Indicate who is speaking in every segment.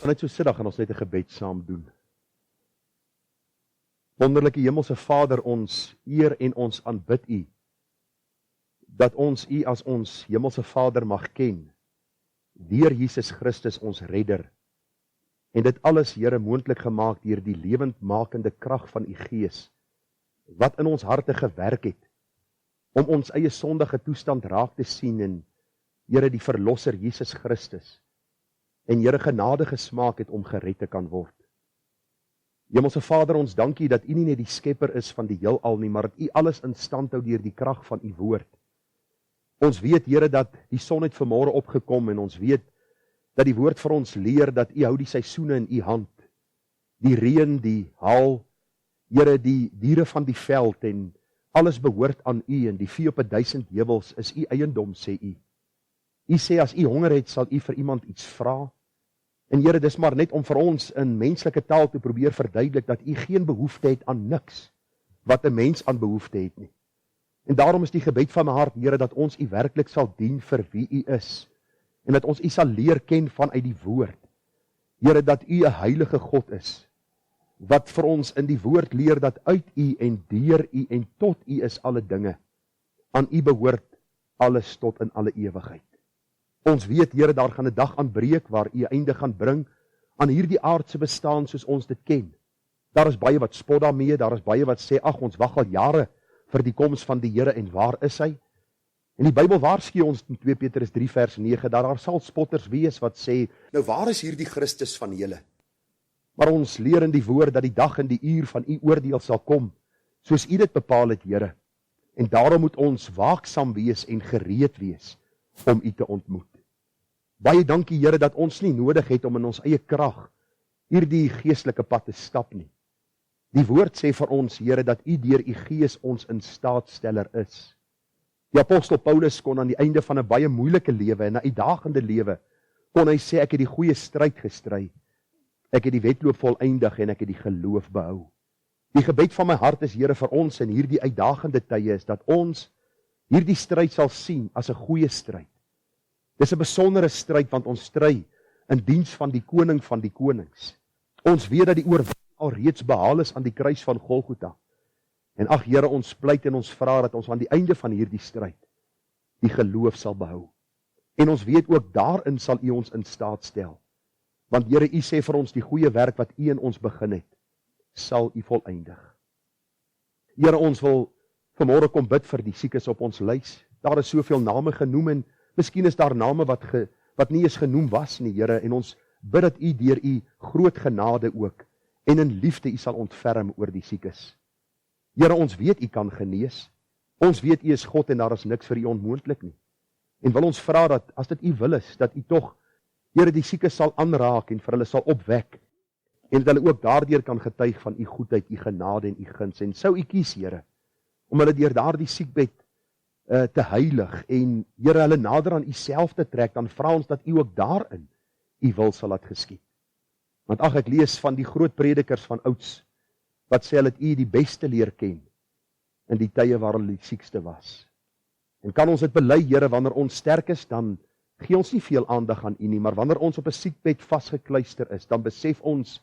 Speaker 1: Net so sit, dan gaan ons net 'n gebed saam doen. Wonderlike Hemelse Vader, ons eer en ons aanbid U, dat ons U as ons Hemelse Vader mag ken, deur Jesus Christus ons redder, en dit alles, Here, moontlik gemaak deur die lewendmakende krag van U Gees, wat in ons harte gewerk het, om ons eie sondige toestand raak te sien, en Here, die Verlosser Jesus Christus, en Here, genade gesmaak het om gered te kan word. Hemelse Vader, ons dankie dat U nie net die skepper is van die heelal nie, maar dat U alles in stand hou deur die krag van U woord. Ons weet, Here, dat die son het vanmôre opgekom, en ons weet dat die woord vir ons leer dat U hou die seisoene in U hand. Die reën, die haal, Here, die diere van die veld, en alles behoort aan U, en die vee op 1000 heuwels is U eiendom, sê U. U sê, as U honger het, sal U vir iemand iets vra. En Here, dis maar net om vir ons in menslike taal te probeer verduidelik dat U geen behoefte het aan niks wat 'n mens aan behoefte het nie. En daarom is die gebed van my hart, Here, dat ons U werklik sal dien vir wie U is, en dat ons U sal leer ken vanuit die woord. Here, dat U 'n heilige God is, wat vir ons in die woord leer dat uit U en deur U en tot U is alle dinge. Aan U behoort alles tot in alle ewigheid. Ons weet, Here, daar gaan 'n dag aanbreek waar U 'n einde gaan bring aan hierdie aardse bestaan soos ons dit ken. Daar is baie wat spot daarmee, daar is baie wat sê, ag, ons wag al jare vir die koms van die Here, en waar is hy? En die Bybel waarsku ons in 2 Petrus 3 vers 9, dat daar sal spotters wees wat sê, nou waar is hierdie Christus van julle? Maar ons leer in die woord dat die dag en die uur van U oordeel sal kom, soos U dit bepaal het, Here. En daarom moet ons waaksaam wees en gereed wees om U te ontmoet. Baie dankie, Here, dat ons nie nodig het om in ons eie krag hierdie geestelike pad te stap nie. Die woord sê vir ons, Here, dat U deur U Gees ons in staatsteller is. Die apostel Paulus kon aan die einde van 'n baie moeilike lewe en 'n uitdagende lewe, kon hy sê, ek het die goeie stryd gestry, ek het die wedloop volëindig en ek het die geloof behou. Die gebed van my hart is, Here, vir ons in hierdie uitdagende tye is, dat ons hierdie stryd sal sien as 'n goeie stryd. Dis 'n besondere stryd, want ons stry in diens van die koning van die konings. Ons weet dat die oorwinning al reeds behaal is aan die kruis van Golgotha. En ag, Here, ons pleit en ons vra dat ons aan die einde van hierdie stryd die geloof sal behou. En ons weet ook daarin sal U ons in staat stel. Want Here, U sê vir ons, die goeie werk wat U in ons begin het, sal U volëindig. Here, ons wil vanmôre kom bid vir die siekes op ons lys. Daar is soveel name genoem, en miskien is daar name wat nie eens genoem was nie, Here, en ons bid dat U deur U groot genade ook, en in liefde U sal ontferm oor die siekes. Here, ons weet U kan genees, ons weet U is God en daar is niks vir U onmoontlik nie. En wil ons vra dat, as dit U wil is, dat U tog, Here, die siekes sal aanraak en vir hulle sal opwek, en dat hulle ook daardeur kan getuig van U goedheid, U genade en U guns. En sou U kies, Here, om hulle deur daardie siekbed te heilig, en Here, hulle nader aan U self te trek, dan vra ons dat U ook daarin U wil sal laat geskied. Want ag, ek lees van die groot predikers van ouds, wat sê hulle het U die beste leer ken, in die tye waar hulle die siekste was. En kan ons dit bely, Here, wanneer ons sterk is, dan gee ons nie veel aandag aan U nie, maar wanneer ons op 'n siekbed vasgekluister is, dan besef ons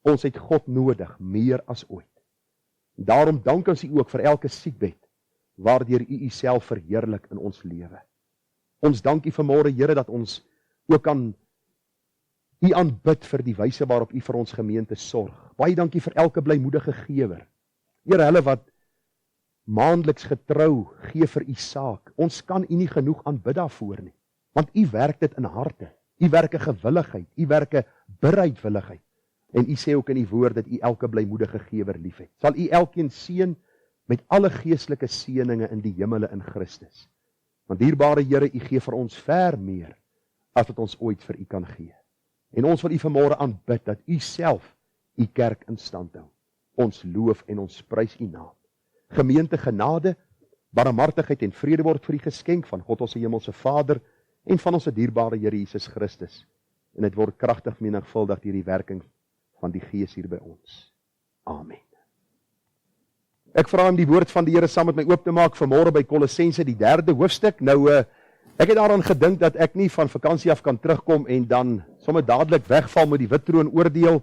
Speaker 1: het God nodig, meer as ooit. En daarom dank ons U ook vir elke siekbed, waardeur U Uself verheerlik in ons lewe. Ons dank U vanmôre, Here, dat ons ook aan U aanbid vir die wyse waarop U vir ons gemeente sorg. Baie dankie vir elke blymoedige gewer. Here, hulle wat maandeliks getrou gee vir U saak. Ons kan U nie genoeg aanbid daarvoor nie, want U werk dit in harte. U werk 'n gewilligheid, U werk 'n bereidwilligheid. En U sê ook in U woord dat U elke blymoedige gewer liefhet. Sal U elkeen seën met alle geestelike seëninge in die hemele in Christus. Want dierbare Here, U gee vir ons ver meer as wat ons ooit vir U kan gee. En ons wil U vanmôre aanbid dat U self U kerk in stand hou. Ons loof en ons prys U naam. Gemeente, genade, barmhartigheid en vrede word vir U geskenk van God ons hemelse Vader en van ons dierbare Here Jesus Christus. En dit word kragtig menigvuldig deur die werking van die Gees hier by ons. Amen. Ek vra om die woord van die Here saam met my oop te maak vanmôre by Kolossense die 3de hoofstuk. Nou, Ek het daaraan gedink dat ek nie van vakansie af kan terugkom en dan sommer dadelik wegval met die wit troon oordeel,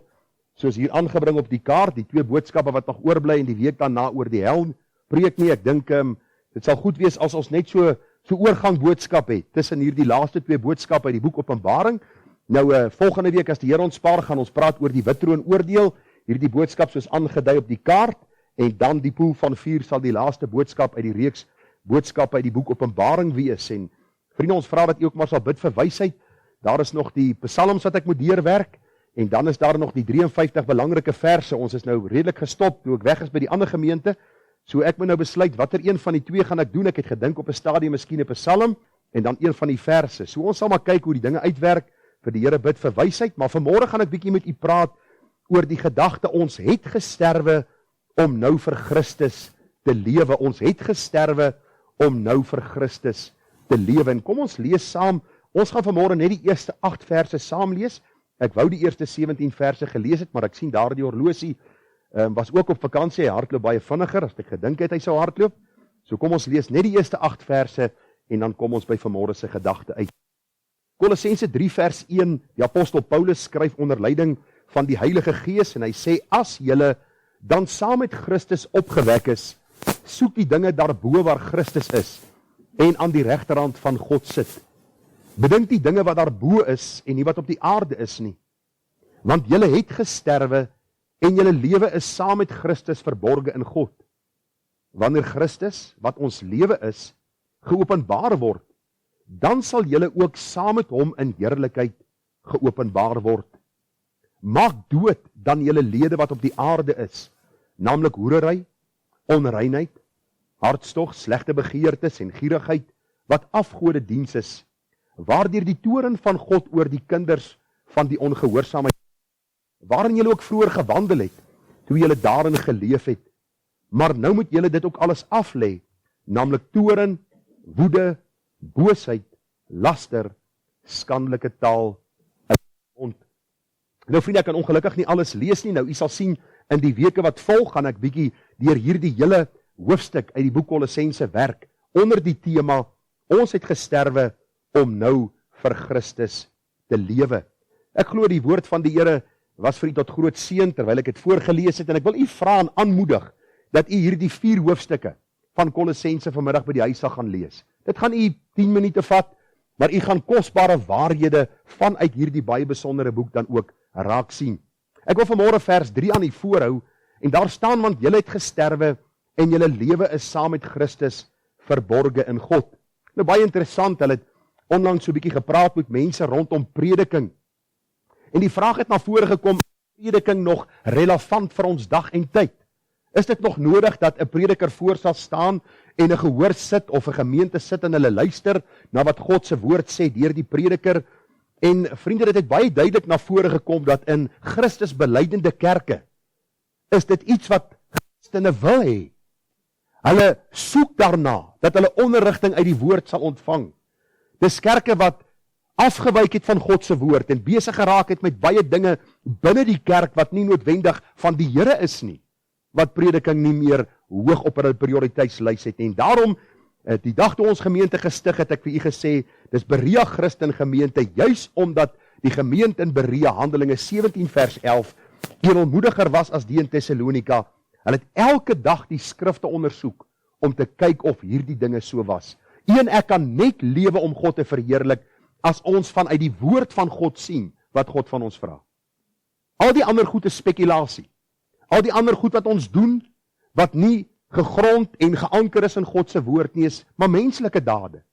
Speaker 1: soos hier aangebring op die kaart, die 2 boodskappe wat nog oorbly en die week daarna oor die hel preek nie. Ek dink dit sal goed wees as ons net so oorgang boodskap het tussen hierdie laaste 2 boodskappe uit die boek Openbaring. Nou volgende week as die Here ons spaar, gaan ons praat oor die wit troon oordeel, hierdie boodskap soos aangedui op die kaart, en dan die poel van vuur sal die laaste boodskap uit die reeks boodskappe uit die boek Openbaring wees. En vriende, ons vra dat u ook maar sal bid vir wysheid. Daar is nog die psalms wat ek moet deurwerk, en dan is daar nog die 53 belangrike verse. Ons is nou redelik gestop toe ek weg is by die ander gemeente, so ek moet nou besluit watter een van die 2 gaan ek doen. Ek het gedink op 'n stadium miskien 'n psalm en dan een van die verse. So ons sal maar kyk hoe die dinge uitwerk, vir die Here bid vir wysheid, maar vanmôre gaan ek bietjie met u praat oor die gedagte, ons het gesterwe om nou vir Christus te lewe. Ons het gesterwe om nou vir Christus te lewe. En kom ons lees saam. Ons gaan vanmôre net die eerste 8 verse saam lees. Ek wou die eerste 17 verse gelees het, maar ek sien daar die horlosie was ook op vakansie. Hy hardloop baie vinniger as ek gedink het hy sou hardloop. So kom ons lees net die eerste 8 verse en dan kom ons by vanmôre se gedagte uit. Kolossense 3 vers 1, die apostel Paulus skryf onder leiding van die Heilige Gees en hy sê, as julle dan saam met Christus opgewek is, soek die dinge daarbo waar Christus is en aan die regterhand van God sit. Bedink die dinge wat daarbo is en nie wat op die aarde is nie. Want julle het gesterwe en julle lewe is saam met Christus verborge in God. Wanneer Christus, wat ons lewe is, geopenbaar word, dan sal julle ook saam met hom in heerlikheid geopenbaar word. Maak dood dan julle lede wat op die aarde is, naamlik hoerery, onreinheid, hartstog, slegte begeertes en gierigheid, wat afgode diens is, waardeur die toorn van God oor die kinders van die ongehoorsaamheid, waarin julle ook vroeër gewandel het, toe julle daarin geleef het, maar nou moet julle dit ook alles aflê, naamlik toorn, woede, boosheid, laster, skandelike taal, en nou vriende, ek kan ongelukkig nie alles lees nie. Nou, u sal sien, in die weke wat volg, gaan ek bietjie deur hierdie hele hoofstuk uit die boek Kolossense werk, onder die tema, ons het gesterwe om nou vir Christus te lewe. Ek glo die woord van die Here was vir u tot groot seën, terwyl ek het voorgelees het, en ek wil u vra en aanmoedig, dat u hierdie 4 hoofstukke van Kolossense vanmiddag by die huis sal gaan lees. Dit gaan u 10 minute vat, maar u gaan kosbare waarhede vanuit hierdie baie besondere boek dan ook raak sien. Ek wil vanmôre vers 3 aan u voorhou, en daar staan, want julle het gesterwe, en julle lewe is saam met Christus verborge in God. Nou baie interessant, hulle het onlangs so 'n bietjie gepraat met mense rondom prediking, en die vraag het na vore gekom, is prediking nog relevant vir ons dag en tyd? Is dit nog nodig dat 'n prediker voor sal staan en 'n gehoor sit of 'n gemeente sit en hulle luister na wat God se woord sê deur die prediker? En vriende, dit het baie duidelik na vore gekom dat in Christus belydenende kerke is dit iets wat Christene wil hê. Hulle soek daarna dat hulle onderrigting uit die woord sal ontvang. Dis kerke wat afgewyk het van God se woord en besig geraak het met baie dinge binne die kerk wat nie noodwendig van die Here is nie, wat prediking nie meer hoog op hulle prioriteitslys het. En daarom, die dag toe ons gemeente gestig het, ek vir u gesê, dis Berea Christen gemeente, juis omdat die gemeente in Berea, Handelinge 17 vers 11, edelmoediger was as die in Thessalonika. Hulle het elke dag die skrifte ondersoek om te kyk of hierdie dinge so was. U en ek kan net lewe om God te verheerlik as ons vanuit die woord van God sien wat God van ons vra. Al die ander goed is spekulasie. Al die ander goed wat ons doen, wat nie gegrond en geanker is in God se woord nie, is maar menslike dade.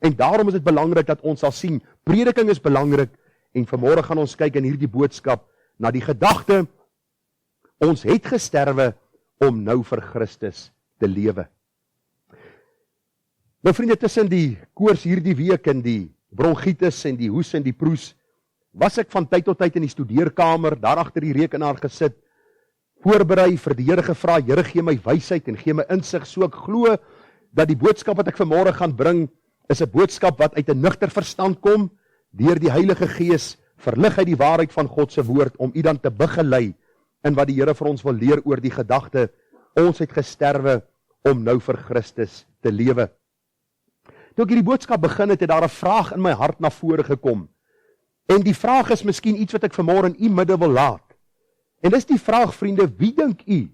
Speaker 1: En daarom is dit belangrik dat ons sal sien, prediking is belangrik, en vanmôre gaan ons kyk in hierdie boodskap na die gedagte, ons het gesterwe om nou vir Christus te lewe. Nou vriende, tussen die koors hierdie week en die bronchitis en die hoes en die proes, was ek van tyd tot tyd in die studeerkamer, daar agter die rekenaar gesit, voorberei, vir die Here gevra, Here gee my wysheid en gee my insig, so ek glo dat die boodskap wat ek vanmôre gaan bring, is 'n boodskap wat uit 'n nugter verstand kom, deur die Heilige Gees, verlig uit die waarheid van God se woord, om u dan te begelei in wat die Here vir ons wil leer oor die gedagte, ons het gesterwe om nou vir Christus te lewe. toe ek hierdie boodskap begin het daar 'n vraag in my hart na vore gekom. En die vraag is miskien iets wat ek vanmôre in u midde wil laat. En dis die vraag, vriende, wie dink u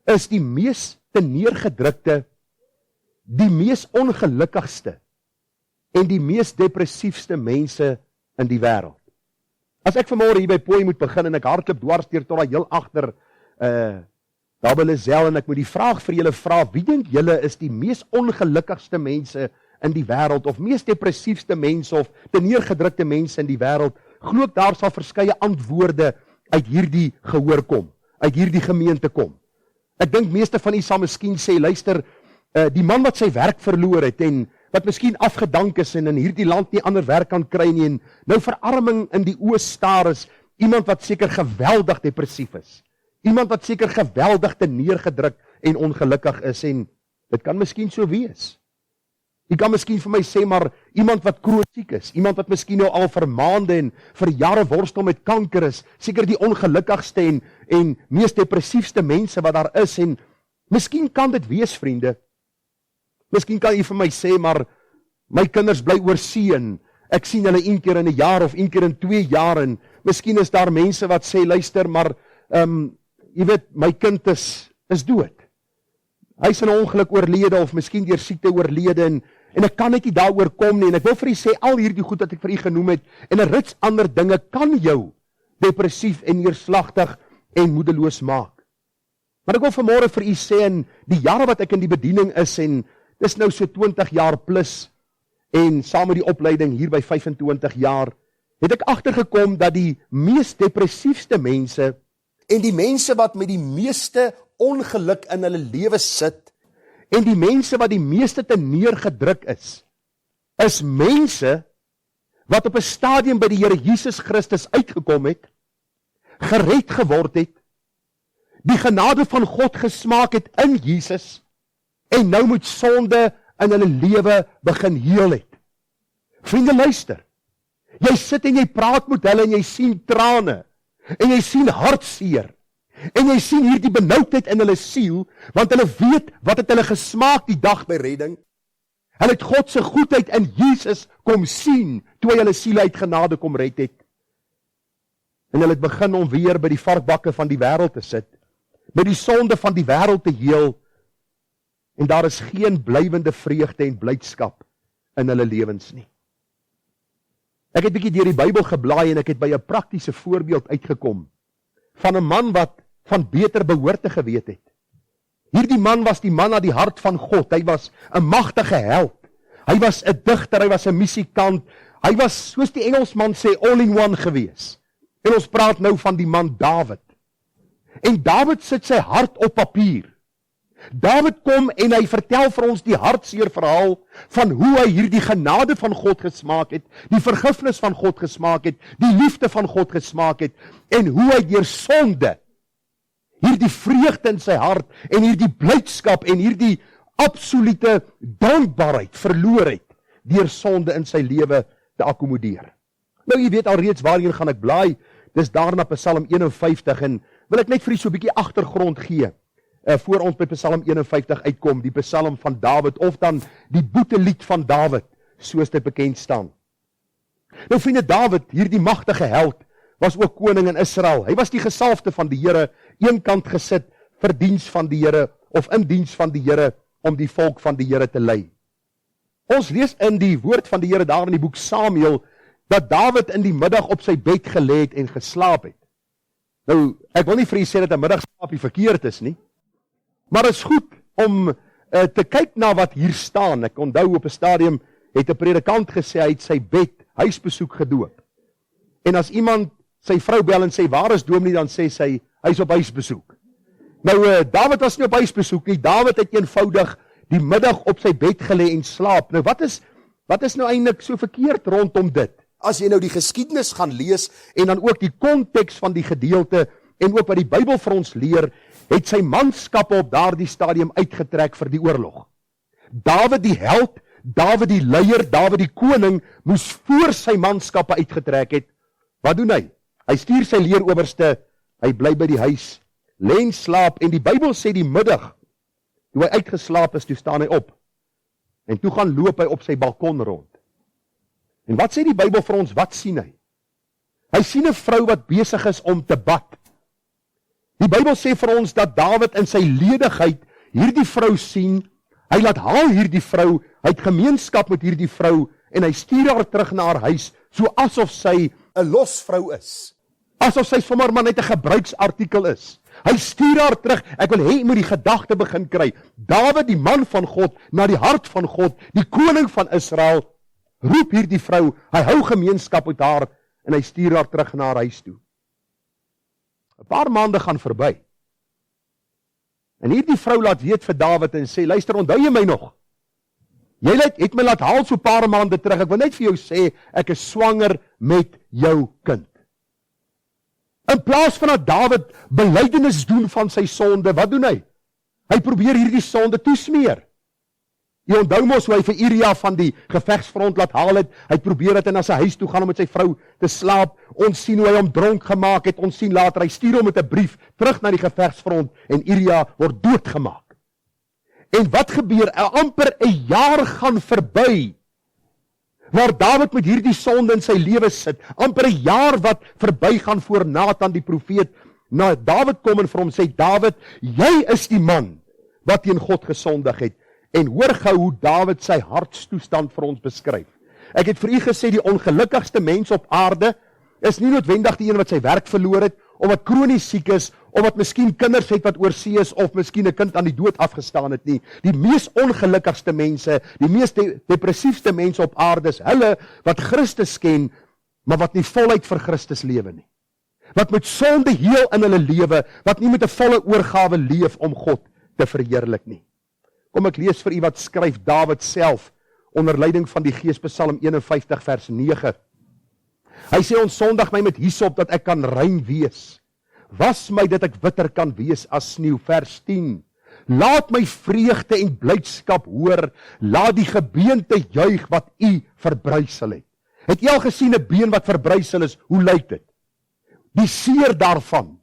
Speaker 1: is die mees teneergedrukte, die mees ongelukkigste en die mees depressiefste mense in die wêreld? As ek vanmôre hier by Pooi moet begin en ek hardloop dwars deur tot daar heel agter daar by Lisel en ek moet die vraag vir julle vra, wie dink julle is die mees ongelukkigste mense in die wêreld of mees depressiefste mense of teneergedrukte mense in die wêreld? Glo ek daar sal verskeie antwoorde uit hierdie gehoor kom, uit hierdie gemeente kom. Ek dink meeste van u sal miskien sê, luister, die man wat sy werk verloor het en wat miskien afgedank is en in hierdie land nie ander werk kan kry nie en nou verarming in die oë staar is, iemand wat seker geweldig depressief is. Iemand wat seker geweldig teneergedruk en ongelukkig is en dit kan miskien so wees. Jy kan miskien vir my sê, maar iemand wat kroonsiek is, iemand wat miskien nou al vir maande en vir jare worstel met kanker is, seker die ongelukkigste en mees depressiefste mense wat daar is en miskien kan dit wees, vriende. Miskien kan jy vir my sê, maar my kinders bly oor see en ek sien hulle een keer in 'n jaar of een keer in 2 jaar en miskien is daar mense wat sê, luister, maar jy weet, my kind is dood. Hy is in 'n ongeluk oorlede of miskien deur siekte oorlede en ek kan net nie daaroor kom nie en ek wil vir u sê al hierdie goed wat ek vir u genoem het en 'n rits ander dinge kan jou depressief en neerslagtig en moedeloos maak. Maar ek wil vanmôre vir u sê in die jare wat ek in die bediening is en dis nou so 20 jaar plus en saam met die opleiding hier by 25 jaar het ek agtergekom dat die mees depressiefste mense en die mense wat met die meeste ongeluk in hulle lewe sit en die mense wat die meeste teneergedruk is mense wat op 'n stadium by die Here Jesus Christus uitgekom het, gered geword het, die genade van God gesmaak het in Jesus en nou moet sonde in hulle lewe begin heel het. Vriende, luister. Jy sit en jy praat met hulle en jy sien trane en jy sien hartseer en jy sien hierdie benoudheid in hulle siel want hulle weet wat het hulle gesmaak die dag by redding. Hulle het God se goedheid in Jesus kom sien toe hy hulle siele uit genade kom red het. En hulle het begin om weer by die varkbakke van die wêreld te sit, by die sonde van die wêreld te heel en daar is geen blywende vreugde en blydskap in hulle lewens nie. Ek het 'n bietjie deur die Bybel geblaai en ek het by 'n praktiese voorbeeld uitgekom van 'n man wat van beter behoorte geweet het. Hierdie man was die man na die hart van God. Hy was 'n magtige held. Hy was 'n digter, hy was 'n musikant. Hy was, soos die Engelsman sê, all in one gewees. En ons praat nou van die man Dawid. En Dawid sit sy hart op papier. Dawid kom en hy vertel vir ons die hartseer verhaal van hoe hy hierdie genade van God gesmaak het, die vergifnis van God gesmaak het, die liefde van God gesmaak het, en hoe hy deur sonde hierdie vreugde in sy hart en hierdie blydskap en hierdie absolute dankbaarheid verloor het deur sonde in sy lewe te akkommodeer. Nou jy weet alreeds waarheen gaan ek blaai, dis daarna Psalm 51 en wil ek net vir u so 'n bietjie agtergrond gee voor ons by Psalm 51 uitkom, die Psalm van Dawid of dan die boetelied van Dawid, soos dit bekend staan. Nou vriende, Dawid, hierdie magtige held, was ook koning in Israel. Hy was die gesalfde van die Here, eenkant gesit vir diens van die Here of in diens van die Here om die volk van die Here te lei. Ons lees in die woord van die Here daar in die boek Samuel dat Dawid in die middag op sy bed gelê het en geslaap het. Nou, ek wil nie vir u sê dat 'n middagslaapie verkeerd is nie, maar het is goed om te kyk na wat hier staan. Ek onthou op 'n stadium het 'n predikant gesê hy het sy bed huisbesoek gedoop. En as iemand sy vrou bel en sê waar is dominee, dan sê sy hy is op huisbesoek. Nou Dawid was nie op huisbesoek nie. Dawid het eenvoudig die middag op sy bed gelê en slaap. Nou wat is nou eintlik so verkeerd rondom dit? As jy nou die geskiedenis gaan lees en dan ook die konteks van die gedeelte en ook wat die Bybel vir ons leer, het sy manskappe op daardie stadium uitgetrek vir die oorlog. Dawid die held, Dawid die leier, Dawid die koning, moes voor sy manskappe uitgetrek het. Wat doen hy? Hy stuur sy leerowerste, hy bly by die huis, lê en slaap, en die Bybel sê die middag, toe hy uitgeslaap is, toe staan hy op. En toe gaan loop hy op sy balkon rond. En wat sê die Bybel vir ons, wat sien hy? Hy sien 'n vrou wat besig is om te bad. Die Bybel sê vir ons dat Dawid in sy ledigheid hierdie vrou sien, hy laat haal hierdie vrou, hy het gemeenskap met hierdie vrou, en hy stuur haar terug na haar huis, so asof sy 'n losvrou is. Asof sy sommer maar net 'n gebruiksartikel is. Hy stuur haar terug, ek wil hê jy moet die gedagte begin kry. Dawid, die man van God, na die hart van God, die koning van Israel, roep hierdie vrou, hy hou gemeenskap met haar, en hy stuur haar terug na haar huis toe. 'n Paar maande gaan verby. En hierdie vrou laat weet vir Dawid en sê, luister, onthou jy my nog? Jy het my laat haal so 'n paar maande terug, ek wil net vir jou sê, ek is swanger met jou kind. In plaas van dat Dawid belydenis doen van sy sonde, wat doen hy? Hy probeer hierdie sonde toesmeer. Jy onthou mos hoe hy vir Uria van die gevegsfront laat haal het, hy probeer het en na sy huis toe gaan om met sy vrou te slaap, ons sien hoe hy hom dronk gemaak het, ons sien later, hy stuur hom met 'n brief terug na die gevegsfront en Uria word doodgemaak. En wat gebeur? Amper 'n jaar gaan verby, waar Dawid met hierdie sonde in sy lewe sit, amper 'n jaar wat verby gaan voor Nathan die profeet, na Dawid kom en vir hom sê, Dawid, jy is die man wat teen God gesondig het. En hoor gou hoe Dawid sy hartstoestand vir ons beskryf. Ek het vir u gesê, die ongelukkigste mens op aarde is nie noodwendig die een wat sy werk verloor het, of wat kronies siek is, of wat miskien kinders het wat oorsee is, of miskien 'n kind aan die dood afgestaan het nie. Die mees ongelukkigste mense, die mees depressiefste mense op aarde is hulle wat Christus ken, maar wat nie voluit vir Christus lewe nie. Wat met sonde heel in hulle lewe, wat nie met 'n volle oorgawe leef om God te verheerlik nie. Kom ek lees vir u wat skryf Dawid self, onder leiding van die Gees, Psalm 51 vers 9. Hy sê, ontsondig my met hyssop dat ek kan rein wees. Was my dat ek witter kan wees as sneeu. Vers 10. Laat my vreugde en blydskap hoor, laat die gebeente juig wat u verbrysel het. Het jy al gesien 'n been wat verbrysel is, hoe lyk dit? Die seer daarvan.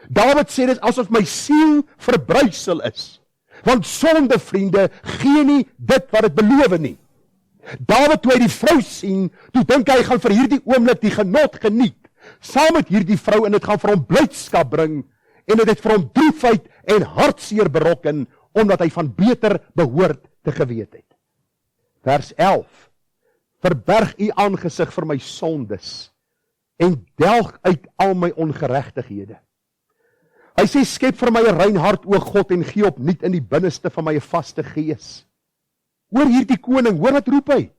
Speaker 1: Dawid sê dit asof my siel verbrysel is. Want sonde, vriende, gee nie dit wat het beloof nie. Dawid, toe hy die vrou sien, toe dink hy gaan vir hierdie oomblik die genot geniet, saam met hierdie vrou, en dit gaan vir hom blydskap bring, en dit het vir hom droefheid en hartseer berokken, omdat hy van beter behoort te geweet het. Vers 11. Verberg u aangesig vir my sondes, en delg uit al my ongeregtighede. Hy sê, skep vir my 'n rein hart, o God, en gee opnuut in die binneste van my 'n vaste gees. Hoor hierdie koning, hoor wat roep hy?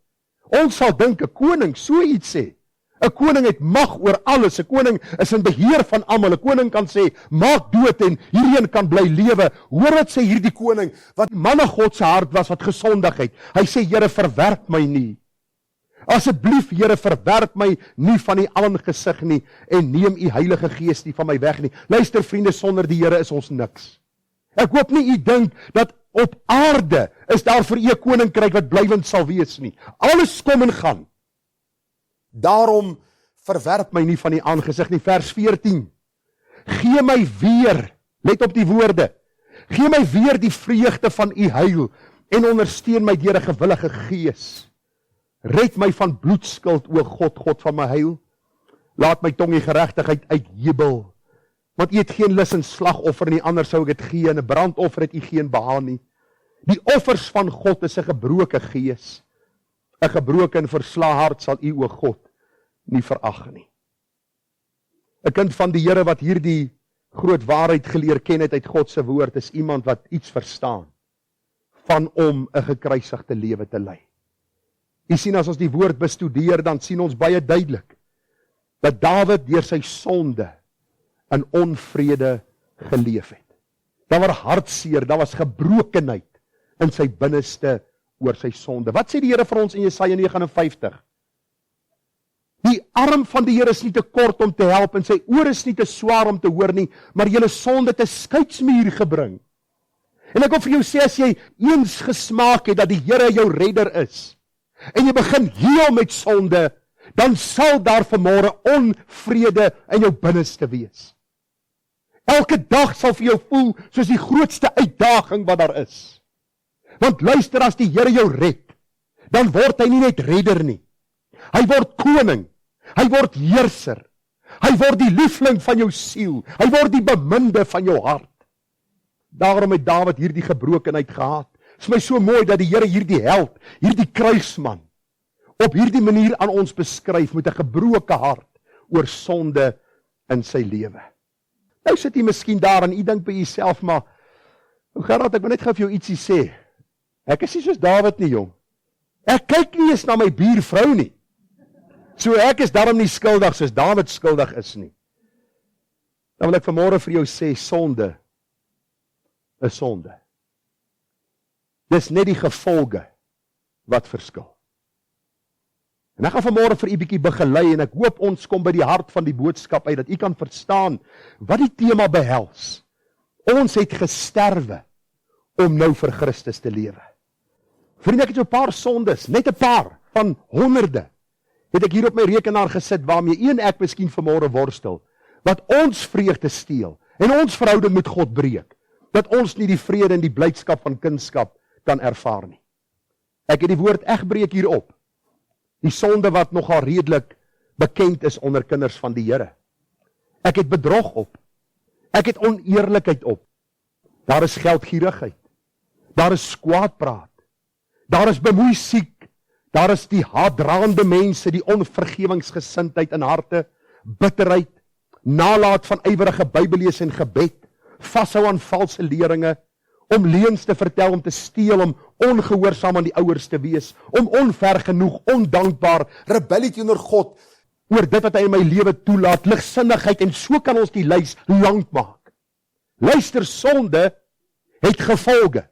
Speaker 1: Ons sal dink 'n koning so iets sê. 'n Koning het mag oor alles, 'n koning is in beheer van almal. 'n Koning kan sê, maak dood en hierdie kan bly lewe. Hoor wat sê hierdie koning, wat man na God se hart was, wat gesondig het. Hy sê, Here, verwerp my nie. Asseblief, Here, verwerp my nie van die aangesig nie, en neem u Heilige Gees nie van my weg nie. Luister vriende, sonder die Here is ons niks. Ek hoop nie u dink dat op aarde is daar vir u 'n koninkryk wat blywend sal wees nie. Alles kom en gaan. Daarom verwerp my nie van die aangesig nie. Vers 14. Gee my weer, let op die woorde, gee my weer die vreugde van u heil, en ondersteun my deur 'n gewillige gees. Red my van bloedskuld, o God, God van my heil. Laat my tong die geregtigheid uitjubel. Want u het geen lus in slagoffer nie, anders sou ek dit gee, en 'n brandoffer het u geen behaag nie. Die offers van God is 'n gebroke gees. 'n gebroke en verslae hart sal u, o God, nie verag nie. 'n Kind van die Here wat hierdie groot waarheid geleer ken het uit God se woord, is iemand wat iets verstaan van om 'n gekruisigde lewe te lei. U sien, as ons die woord bestudeer, dan sien ons baie duidelik dat Dawid deur sy sonde in onvrede geleef het. Daar was hartseer, daar was gebrokenheid in sy binneste oor sy sonde. Wat sê die Here vir ons in Jesaja 59? Die arm van die Here is nie te kort om te help, en sy oor is nie te swaar om te hoor nie, maar julle sonde te skeidsmuur gebring. En ek wil vir jou sê, as jy eens gesmaak het dat die Here jou redder is, en jy begin heel met sonde, dan sal daar vanmôre onvrede in jou binneste wees. Elke dag sal vir jou voel soos die grootste uitdaging wat daar is. Want luister, as die Here jou red, dan word hy nie net redder nie. Hy word koning, hy word heerser, hy word die liefling van jou siel, hy word die beminde van jou hart. Daarom het Dawid hierdie gebrokenheid gehad. Dit is my so mooi dat die Here hierdie held, hierdie kruisman, op hierdie manier aan ons beskryf met 'n gebroke hart oor sonde in sy lewe. Nou sit jy miskien daar en jy dink by jouself, maar Gerard, ek wil net gou vir jou ietsie sê. Ek is nie soos Dawid nie, jong. Ek kyk nie eens na my buurvrou nie. So ek is daarom nie skuldig soos Dawid skuldig is nie. Dan wil ek vanmôre vir jou sê, sonde is sonde. Dis net die gevolge wat verskil. En ek gaan vanmôre vir u bietjie begelei en ek hoop ons kom by die hart van die boodskap uit, dat u kan verstaan wat die tema behels. Ons het gesterwe om nou vir Christus te lewe. Vriende, ek het so 'n paar sondes, net 'n paar van honderde, het ek hier op my rekenaar gesit waarmee u en ek miskien vanmôre worstel, wat ons vreugde steel en ons verhouding met God breek, dat ons nie die vrede en die blydskap van kindskap kan ervaar nie. Ek het die woord egbreek hier op. Die sonde wat nogal redelik bekend is onder kinders van die Here. Ek het bedrog op. Ek het oneerlikheid op. Daar is geldgierigheid. Daar is kwaadpraat. Daar is bemoeisiek. Daar is die haatdraande mense, die onvergewingsgesindheid in harte, bitterheid, nalaat van ywerige Bybellees en gebed, vashou aan valse leringe, om leuns te vertel, om te steel, om ongehoorsaam aan die ouers te wees, om onvergenoeg, ondankbaar, rebellie teenoor God, oor dit wat hy in my lewe toelaat, ligsinnigheid, en so kan ons die lys lank maak. Luister, sonde het gevolge.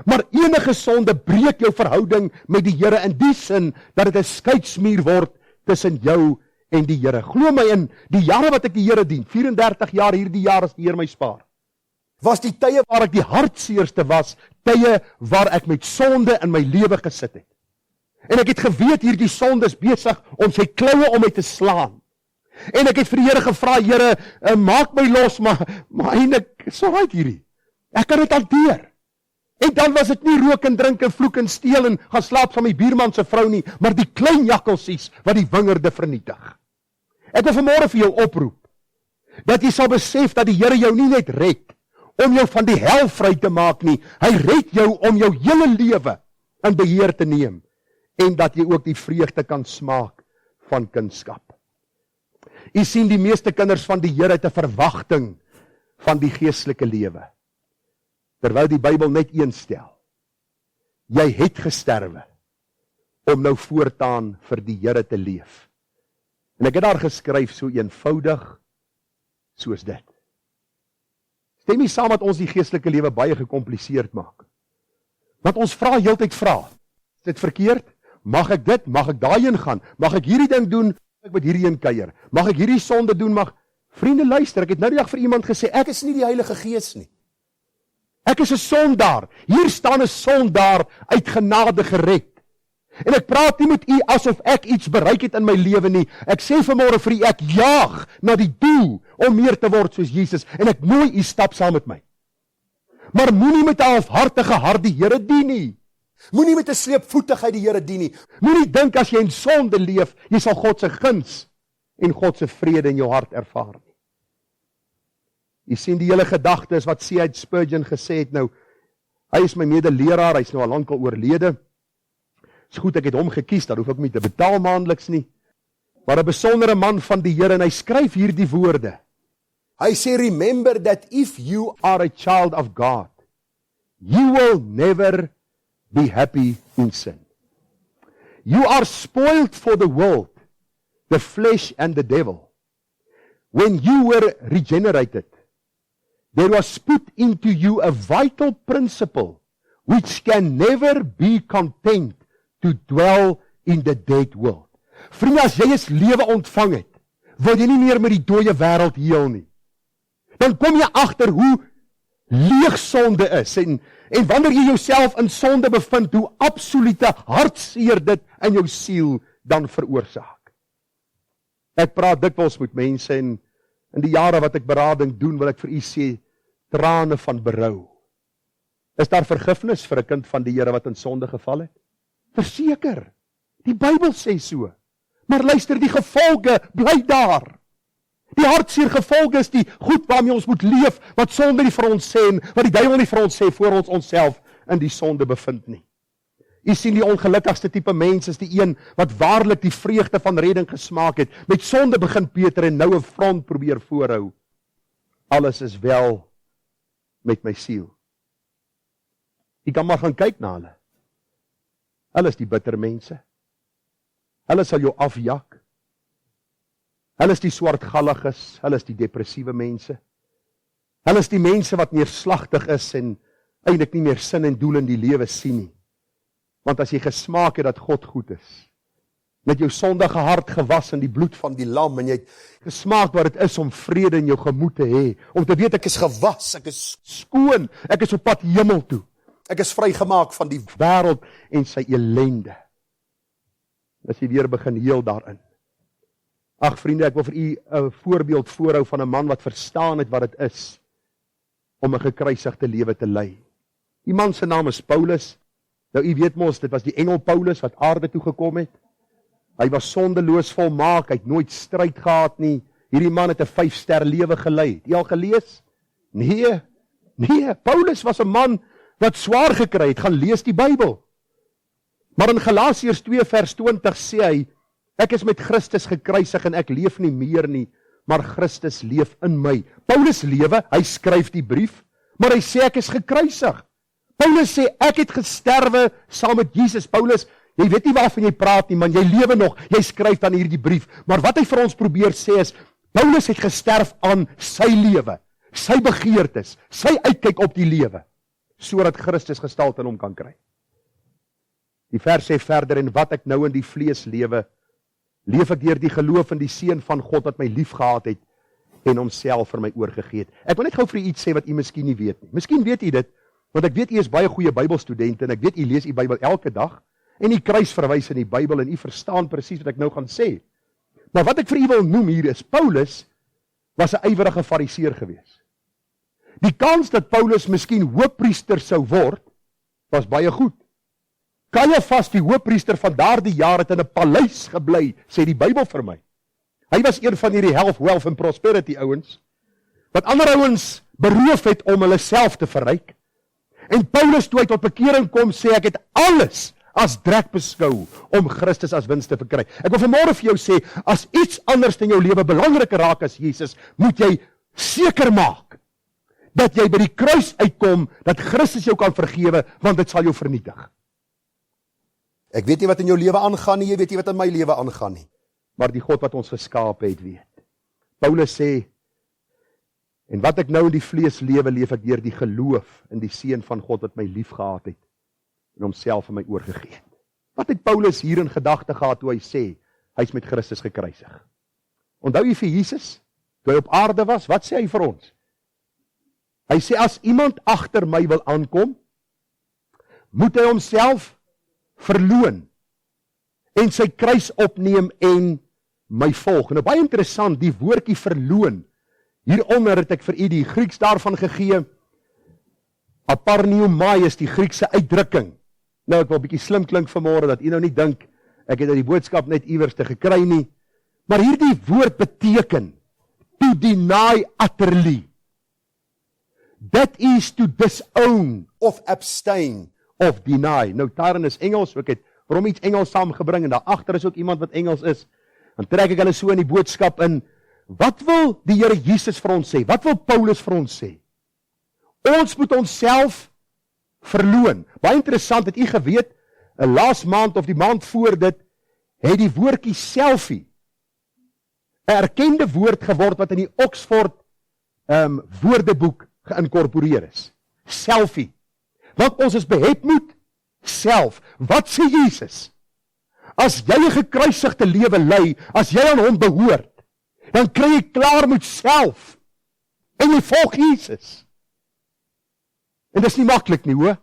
Speaker 1: Maar enige sonde breek jou verhouding met die Here in die sin, dat dit 'n skeidsmuur word tussen jou en die Here. Glo my, in die jare wat ek die Here dien, 34 jaar hierdie jaar as die Here my spaar, was die tye waar ek die hartseerste was, tye waar ek met sonde in my lewe gesit het. En ek het geweet hierdie sonde is besig om sy kloue om my te slaan. En ek het vir die Here gevra, Here, maak my los, maar eintlik, so right hierdie. Ek kan dit hanteer. En dan was dit nie rook en drink en vloek en steel en gaan slaap van my buurman se vrou nie, maar die klein jakkalsies wat die wingerde vernietig. Ek wil vanmôre vir jou oproep, dat jy sal besef dat die Here jou nie net red om jou van die hel vry te maak nie, hy red jou om jou hele lewe in beheer te neem, en dat jy ook die vreugde kan smaak van kindskap. Jy sien, die meeste kinders van die Here het 'n verwagting van die geestelike lewe, terwyl die Bybel net een stel: jy het gesterwe om nou voortaan vir die Here te leef. En ek het daar geskryf, so eenvoudig soos dit. Stem nie saam dat ons die geestelike lewe baie gekompliseerd maak. Want ons vra heeltyd vra, is dit verkeerd? Mag ek dit? Mag ek daarheen gaan? Mag ek hierdie ding doen? Mag ek met hierdie een kuier? Mag ek hierdie sonde doen? Vriende, luister, ek het nou die dag vir iemand gesê, ek is nie die Heilige Gees nie. Ek is 'n sondaar. Hier staan 'n sondaar uit genade gered. En ek praat nie met u asof ek iets bereik het in my lewe nie. Ek sê vanmôre vir u, ek jaag na die doel om meer te word soos Jesus, en ek nooi u stap saam met my. Maar moenie met 'n halfhartige hart die Here dien nie. Moenie met 'n sleepvoetigheid die Here dien nie. Moenie dink as jy in sonde leef, jy sal God se guns en God se vrede in jou hart ervaar nie. Jy sien, die hele gedagte is wat C.H. Spurgeon gesê het. Nou, hy is my medeleraar, hy is nou al lank al oorlede. Is goed, ek het hom gekies, daar hoef ek nie te betaal maandeliks nie. Maar 'n besondere man van die Here, en hy skryf hierdie woorde. Hy sê, remember that if you are a child of God, you will never be happy in sin. You are spoiled for the world, the flesh and the devil. When you were regenerated, there was put into you a vital principle which can never be content to dwell in the dead world. Vriende, as jy eens lewe ontvang het, wil jy nie meer met die dooie wêreld heel nie. Dan kom jy agter hoe leeg sonde is, en wanneer jy jouself in sonde bevind, hoe absolute hartseer dit in jou siel dan veroorsaak. Ek praat dikwels met mense, en in die jare wat ek berading doen, wil ek vir u sê, trane van berou. Is daar vergifnis vir 'n kind van die Here wat in sonde geval het? Verseker. Die Bybel sê so. Maar luister, die gevolge bly daar. Die hartseer gevolge is die goed waarmee ons moet leef, wat sonde nie vir ons sê en wat die duiwel nie vir ons sê voor ons onsself in die sonde bevind nie. U sien, die ongelukkigste tipe mens is die een wat waarlik die vreugde van redding gesmaak het. Met sonde begin Peter en nou 'n front probeer voorhou. Alles is wel met my siel. U kan maar gaan kyk na hulle. Hulle is die bitter mense. Hulle sal jou afjak. Hulle is die swartgalliges, hulle is die depressiewe mense. Hulle is die mense wat neerslagtig is en eintlik nie meer sin en doel in die lewe sien nie. Want as jy gesmaak het dat God goed is, met jou sondige hart gewas in die bloed van die lam, en jy het gesmaak wat dit is om vrede in jou gemoed te hê, om te weet ek is gewas, ek is skoon, ek is op pad hemel toe, ek is vrygemaak van die wêreld en sy ellende. As jy weer begin heel daarin. Ag vriende, ek wil vir u 'n voorbeeld voorhou van 'n man wat verstaan het wat dit is om 'n gekruisigde lewe te lei. Die man se naam is Paulus. Nou u weet mos, dit was die engel Paulus wat aarde toe gekom het. Hy was sondeloos volmaak, hy het nooit stryd gehad nie. Hierdie man het 'n 5-ster lewe gelei. Het jy al gelees? Nee, Paulus was 'n man wat swaar gekry het. Gaan lees die Bybel. Maar in Galasiërs 2 vers 20 sê hy, ek is met Christus gekruisig en ek leef nie meer nie, maar Christus leef in my. Paulus lewe, hy skryf die brief, maar hy sê ek is gekruisig. Paulus sê ek het gesterwe saam met Jesus. Paulus, jy weet nie waarvan jy praat nie, man, jy lewe nog, jy skryf dan hierdie brief. Maar wat hy vir ons probeer sê is, Paulus het gesterf aan sy lewe, sy begeertes, sy uitkyk op die lewe, sodat Christus gestalte in hom kan kry. Die vers sê verder, en wat ek nou in die vlees lewe, leef ek deur die geloof in die Seun van God wat my lief gehad het en homself vir my oorgegee het. Ek wil net gou vir u iets sê wat u miskien nie weet nie. Miskien weet u dit, want ek weet u is baie goeie Bybelstudente en ek weet u lees u Bybel elke dag en u kruisverwys in die Bybel en u verstaan presies wat ek nou gaan sê. Maar wat ek vir u wil noem hier is, Paulus was 'n ywerige fariseer gewees. Die kans dat Paulus miskien hoofpriester sou word, was baie goed. Caiaphas, die hoofpriester van daardie jaar, het in 'n paleis gebly, sê die Bybel vir my. Hy was een van hierdie health, wealth and prosperity ouens, wat ander ouens beroof het om hulle self te verryk. En Paulus, toe hy tot bekering kom, sê ek het alles as drek beskou om Christus as wins te verkry. Ek wil vanmôre vir jou sê, as iets anders in jou lewe belangriker raak as Jesus, moet jy seker maak dat jy by die kruis uitkom, dat Christus jou kan vergewe, want dit sal jou vernietig. Ek weet nie wat in jou lewe aangaan nie, jy weet nie wat in my lewe aangaan nie, maar die God wat ons geskaap het weet. Paulus sê, en wat ek nou in die vlees lewe, leef ek deur die geloof in die Seun van God wat my lief gehad het en homself aan my oorgegee het. Wat het Paulus hier in gedagte gehad toe hy sê, hy is met Christus gekruisig? Onthou jy vir Jesus, toe hy op aarde was, wat sê hy vir ons? Hy sê, as iemand agter my wil aankom, moet hy homself verloon en sy kruis opneem en my volg. Nou baie interessant, die woordjie verloon, hieronder het ek vir u die Grieks daarvan gegee, aparneomai is die Griekse uitdrukking. Nou ek wil 'n bietjie slim klink vanmôre, dat u nou nie dink, ek het uit die boodskap net iewers te gekry nie, maar hierdie woord beteken, to deny utterly. That is to disown of abstain of deny. Nou daarin is Engels, so ek het vir hom iets Engels saamgebring, en daar agter is ook iemand wat Engels is, dan trek ek hulle so in die boodskap in. Wat wil die Here Jesus vir ons sê? Wat wil Paulus vir ons sê? Ons moet onsself verloon. Baie interessant, het u geweet, laas maand of die maand voor dit, het die woordjie selfie 'n erkende woord geword wat in die Oxford woordeboek geïnkorporeer is. Selfie. Want ons is behep met self. Wat sê Jesus? As jy 'n gekruisigde lewe lei, as jy aan hom behoort, dan kry jy klaar met self. En jy volg Jesus. En dis nie maklik nie, hoor.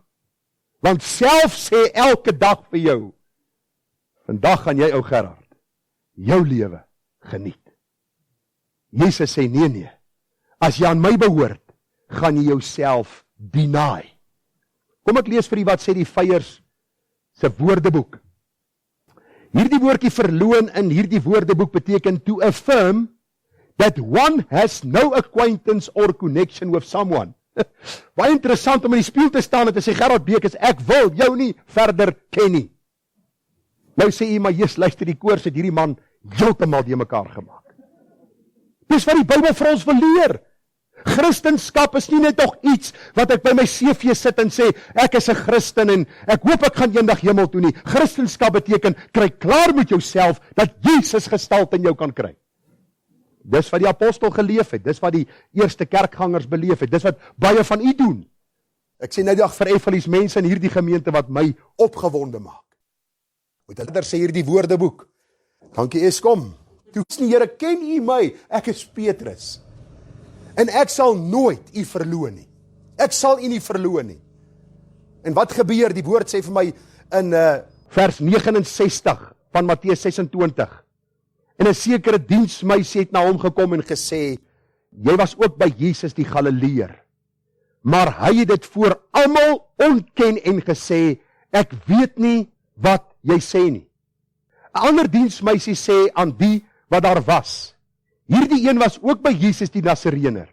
Speaker 1: Want self sê elke dag vir jou, vandag gaan jy, ou Gerard, jou lewe geniet. Jesus sê nee, as jy aan my behoort, gaan jy jouself deny. Kom ek lees vir u wat sê die Vyers se woordeboek. Hierdie woordjie verloon in hierdie woordeboek beteken to affirm that one has no acquaintance or connection with someone. Baie interessant om in die spieël te staan en te sê, Gerard Bekes, ek wil jou nie verder ken nie. Nou sê jy, maar Jesus, luister, die koors het hierdie man heeltemal die mekaar gemaak. Dis wat die Bybel vir ons wil leer. Christenskap is nie net nog iets wat ek by my CV sit en sê, ek is 'n Christen en ek hoop ek gaan eendag hemel toe nie. Christenskap beteken, kry klaar met jouself, dat Jesus gestalte in jou kan kry. Dis wat die apostel geleef het, dis wat die eerste kerkgangers beleef het, dis wat baie van u doen. Ek sê nou die dag vir Evelies mense in hierdie gemeente wat my opgewonde maak. Moet hulle sê hierdie woordeboek. Dankie Eskom. Toe sê die Here, ken u my? Ek is Petrus. En ek sal nooit u verloon nie. Ek sal u nie verloon nie. En wat gebeur? Die woord sê vir my in vers 69 van Matteus 26. En 'n sekere diensmeisie het na hom gekom en gesê, jy was ook by Jesus die Galileër. Maar hy het dit voor almal ontken en gesê, ek weet nie wat jy sê nie. 'n Ander diensmeisie sê aan die wat daar was, hierdie een was ook by Jesus die Nasareëner.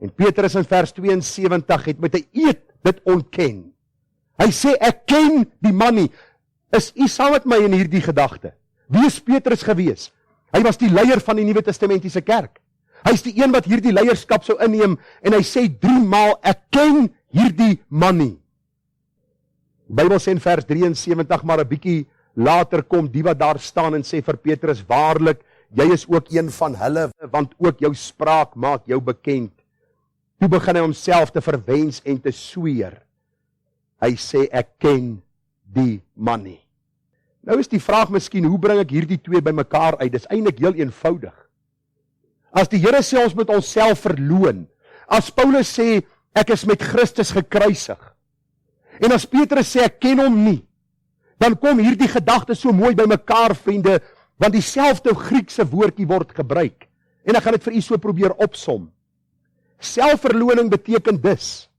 Speaker 1: En Petrus in vers 72 het met 'n eed dit ontken. Hy sê, ek ken die man nie. Is u saam met my in hierdie gedagte? Wie is Petrus gewees? Hy was die leier van die Nuwe Testamentiese kerk. Hy is die een wat hierdie leierskap sou inneem en hy sê 3 maal, ek ken hierdie man nie. Die Bybel sê in vers 73, maar 'n bietjie later kom die wat daar staan en sê vir Petrus, waarlik, jy is ook een van hulle, want ook jou spraak maak jou bekend. Toe begin hy homself te verwens en te sweer. Hy sê, ek ken die man nie. Nou is die vraag miskien, hoe bring ek hierdie twee by mekaar uit? Dis eintlik heel eenvoudig. As die Here sê ons moet onsself verloon, as Paulus sê, ek is met Christus gekruisig, en as Petrus sê, ek ken hom nie, dan kom hierdie gedagte so mooi by mekaar, vriende, want dieselfde Griekse woordjie word gebruik. En ek gaan dit vir u so probeer opsom. Selfverloning beteken dus,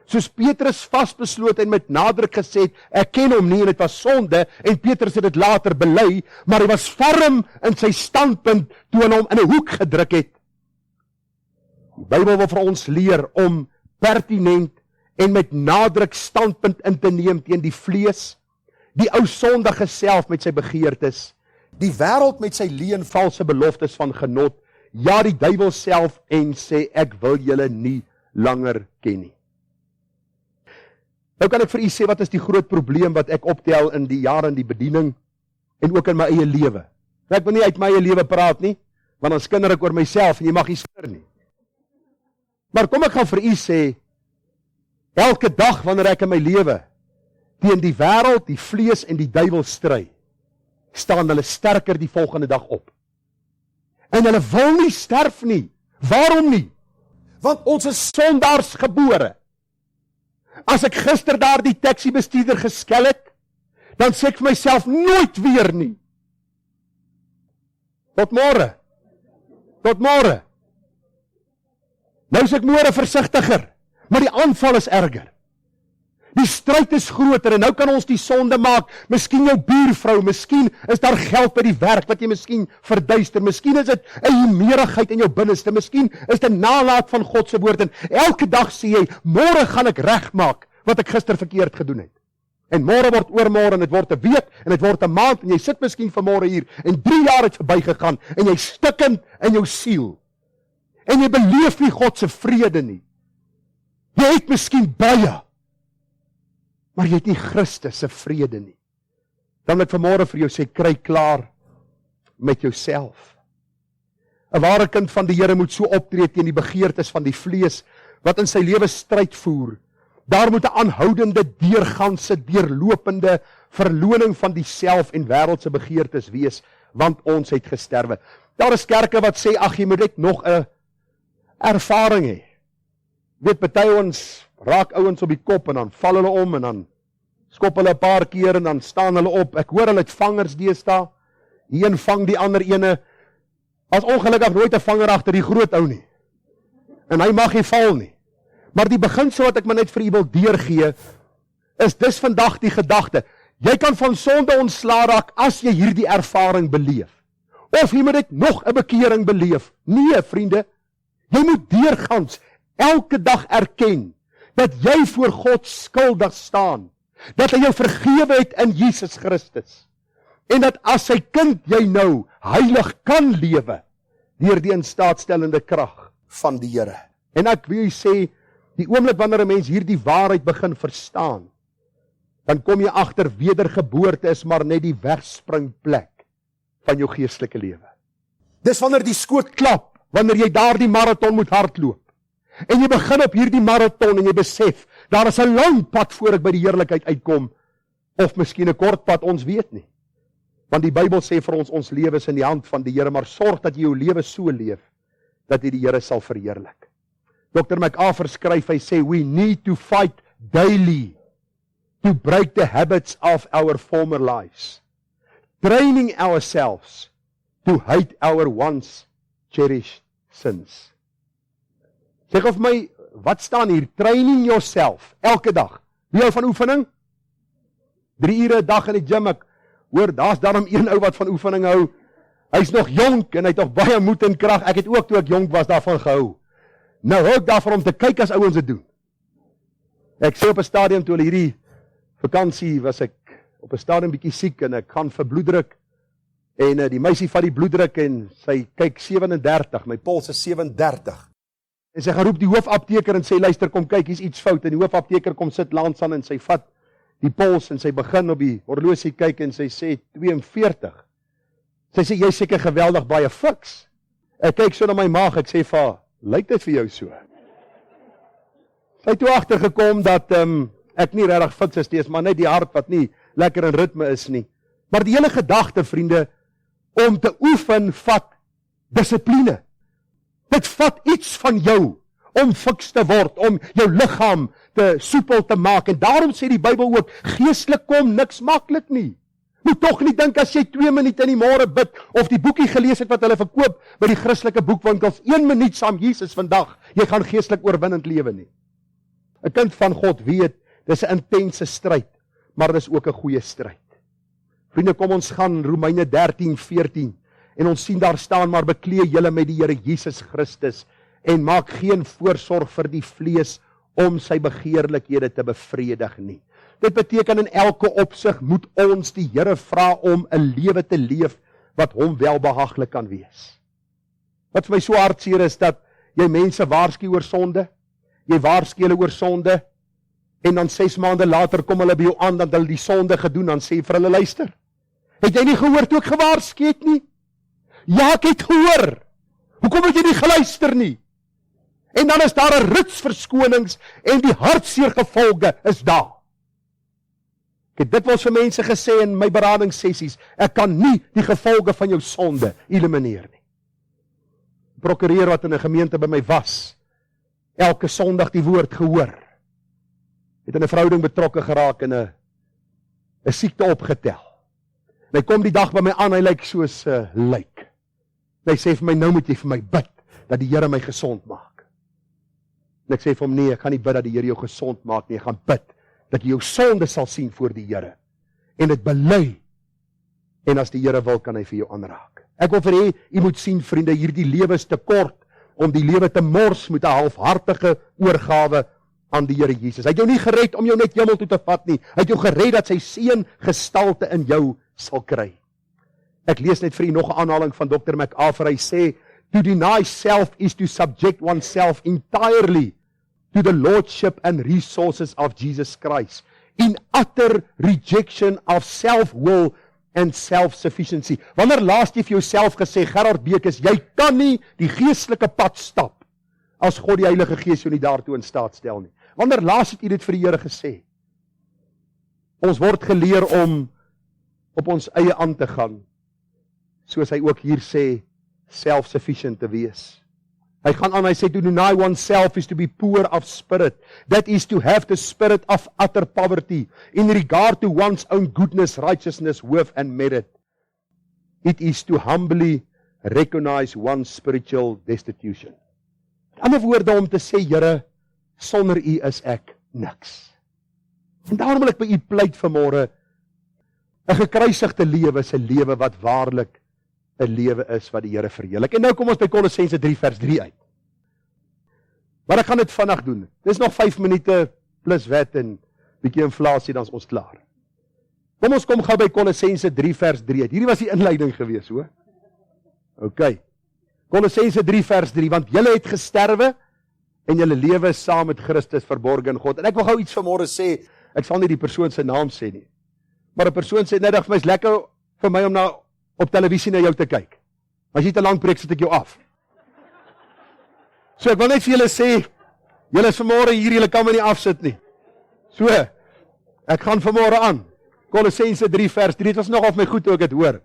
Speaker 1: soos Petrus vasbesloot en met nadruk gesê het, ek ken hom nie en dit was sonde, en Petrus het dit later bely, maar hy was ferm in sy standpunt toe hy hom in 'n hoek gedruk het. Die Bybel wil vir ons leer om pertinent en met nadruk standpunt in te neem teen die vlees, die ou sondige self met sy begeertes, die wêreld met sy leuen valse beloftes van genot, ja die duiwel self en sê ek wil julle nie langer ken nie. Nou kan ek vir u sê wat is die groot probleem wat ek optel in die jare in die bediening en ook in my eie lewe. Ek wil nie uit my eie lewe praat nie, want dan skinder ek oor myself en jy mag nie skinder nie. Maar kom ek gaan vir u sê, elke dag wanneer ek in my lewe teen die wêreld, die vlees en die duiwel stry, staan hulle sterker die volgende dag op. En hulle wil nie sterf nie. Waarom nie? Want ons is sondaars gebore. As ek gister daar die taxi-bestuurder geskel het, dan sê ek vir myself, nooit weer nie. Tot môre. Tot môre. Nou is ek môre versigtiger, maar die aanval is erger. Die stryd is groter en nou kan ons die sonde maak. Miskien jou buurvrou, miskien is daar geld by die werk wat jy miskien verduister. Miskien is dit 'n humeurigheid in jou binneste. Miskien is dit 'n nalaat van God se woord en elke dag sê jy, môre gaan ek regmaak wat ek gister verkeerd gedoen het. En môre word oormôre en dit word 'n week en dit word 'n maand en jy sit miskien vanmôre hier en 3 jaar het verbygegaan en jy stikkend in jou siel. En jy beleef nie God se vrede nie. Jy het miskien baie, maar jy het nie Christus se vrede nie. Dan wil ek vanmôre vir jou sê, kry klaar met jouself. 'n Ware kind van die Here moet so optree teen die begeertes van die vlees, wat in sy lewe stryd voer. Daar moet 'n aanhoudende, deurganse, deurlopende verloning van die self en wêreldse begeertes wees, want ons het gesterwe. Daar is kerke wat sê, ag, jy moet net nog 'n ervaring hê. Weet, party ons raak ouens op die kop en dan val hulle om en dan skop hulle 'n paar keer en dan staan hulle op. Ek hoor hulle het vangers deesdae. Die een vang die ander ene. As ongelukkig nooit 'n vanger agter die groot ou nie. En hy mag nie val nie. Maar die beginsel wat ek maar net vir u wil deurgee, is dis vandag die gedagte. Jy kan van sonde ontslae raak as jy hierdie ervaring beleef. Of jy moet dit nog 'n bekering beleef. Nee, vriende, jy moet deurgangs elke dag erken dat jy voor God skuldig staan, dat hy jou vergewe het in Jesus Christus, en dat as sy kind jy nou heilig kan lewe, deur die instaatstellende krag van die Here. En ek wil sê, die oomblik wanneer 'n mens hierdie waarheid begin verstaan, dan kom jy agter wedergeboorte is maar net die wegspringplek van jou geestelike lewe. Dis wanneer die skoot klap, wanneer jy daardie marathon moet hardloop. En jy begin op hierdie marathon en jy besef, daar is 'n lang pad voor ek by die heerlikheid uitkom, of miskien 'n kort pad, ons weet nie. Want die Bybel sê vir ons, ons lewe is in die hand van die Here, maar sorg dat jy jou lewe so leef, dat jy die Here sal verheerlik. Dr. MacArthur skryf, hy sê, we need to fight daily to break the habits of our former lives, training ourselves to hate our once cherished sins. Sê of my, wat staan hier? Training yourself, elke dag. Wie hou van oefening? 3 ure 'n dag in die gym, ek hoor, daar's daarom een ou wat van oefening hou. Hy's nog jonk en hy het nog baie moed en krag. Ek het ook toe ek jonk was daarvan gehou. Nou hou ek daarvan om te kyk as ouens dit doen. Ek sê op 'n stadium toe hulle hierdie vakansie was ek op 'n stadium bietjie siek en ek gaan vir bloeddruk en die meisie vat die bloeddruk en sy kyk 37, my pols is 37. En sy gaan roep die hoofapteker en sê, luister, kom kyk, hier's iets fout. En die hoofapteker kom sit langs aan en sy vat die pols en sy begin op die horlosie kyk en sy sê 42. Sy sê, jy seker geweldig baie fiks. Ek kyk so na my maag, ek sê vir haar, lyk dit vir jou so? Sy het toe agtergekom dat ek nie regtig fiks is, dis maar net die hart wat nie lekker in ritme is nie. Maar die hele gedagte, vriende, om te oefen vat dissipline. Dit vat iets van jou om fiks te word, om jou liggaam te soepel te maak. En daarom sê die Bybel ook, geestelik kom niks maklik nie. Moet tog nie dink as jy 2 minute in die môre bid, of die boekie gelees het wat hulle verkoop by die Christelike boekwinkels, 1 minuut saam Jesus vandag, jy gaan geestelik oorwinnend lewe nie. 'n Kind van God weet, dis 'n intense stryd, maar dis ook 'n goeie stryd. Vriende, kom ons gaan Romeine 13:14, en ons sien daar staan, maar beklee julle met die Here Jesus Christus, en maak geen voorsorg vir die vlees, om sy begeerlikhede te bevredig nie. Dit beteken in elke opsig moet ons die Here vra om 'n lewe te leef, wat hom welbehaaglik kan wees. Wat vir my so hartseer is, dat jy mense waarsku oor sonde, jy waarsku hulle oor sonde, en dan 6 maande later kom hulle by jou aan, dat hulle die sonde gedoen, dan sê vir hulle, luister, het jy nie gehoor toe ek gewaarsku het nie? Ja, ek het gehoor. Hoekom het jy nie geluister nie? En dan is daar 'n rits verskonings en die hartseer gevolge is daar. Ek het dikwels vir mense gesê in my beradingssessies, ek kan nie die gevolge van jou sonde elimineer nie. Die prokureur wat in 'n gemeente by my was, elke Sondag die woord gehoor, het in 'n verhouding betrokke geraak en 'n siekte opgetel. En hy kom die dag by my aan, hy lyk soos 'n lijk. En hy sê vir my, nou moet jy vir my bid, dat die Here my gesond maak. En ek sê vir hom, nee, ek gaan nie bid dat die Here jou gesond maak nie, ek gaan bid, dat jy jou sonde sal sien voor die Here, en dit bely, en as die Here wil, kan hy vir jou aanraak. Ek wil vir jy moet sien, vriende, hierdie lewe is te kort, om die lewe te mors met 'n halfhartige oorgawe aan die Here Jesus. Hy het jou nie gered om jou net hemel toe te vat nie, hy het jou gered dat sy seun gestalte in jou sal kry. Ek lees net vir u nog 'n aanhaling van Dr. MacArthur, hy sê, to deny self is to subject oneself entirely to the lordship and resources of Jesus Christ, in utter rejection of self-will and self-sufficiency. Wanneer laas jy vir jouself gesê, Gerard Bekes, jy kan nie die geestelike pad stap, as God die Heilige Gees jou nie daartoe in staat stel nie. Wanneer laas het jy dit vir die Here gesê? Ons word geleer om op ons eie aan te gaan, soos hy ook hier sê, self-sufficient te wees. Hy gaan aan, hy sê, to deny oneself is to be poor of spirit. That is to have the spirit of utter poverty in regard to one's own goodness, righteousness, worth and merit. It is to humbly recognize one's spiritual destitution. In ander woorde om te sê, Here, sonder U is ek niks. En daarom wil ek by U pleit vanmôre, 'n gekruisigde lewe is 'n lewe wat waarlik 'n lewe is wat die Here verheerlik. En nou kom ons by Kolossense 3 vers 3 uit. Maar ek gaan dit vinnig doen. Dis nog 5 minute plus wat en bietjie inflasie, dan is ons klaar. Kom ons kom gou by Kolossense 3 vers 3 uit. Hierdie was die inleiding gewees, hoor. OK. Kolossense 3 vers 3, want julle het gesterwe en julle lewe is saam met Christus verborge in God. En ek wil gou iets vanmôre sê, ek sal nie die persoon se naam sê nie. Maar 'n persoon sê net vir my, is lekker vir my om op televisie na jou te kyk. As jy te lank preek, sit ek jou af. So ek wil net vir julle sê, julle is vanmôre hier, julle kan my nie afsit nie. So, ek gaan vanmôre aan. Kolossense 3 vers 3, dit was nog of my goed toe ek het hoor.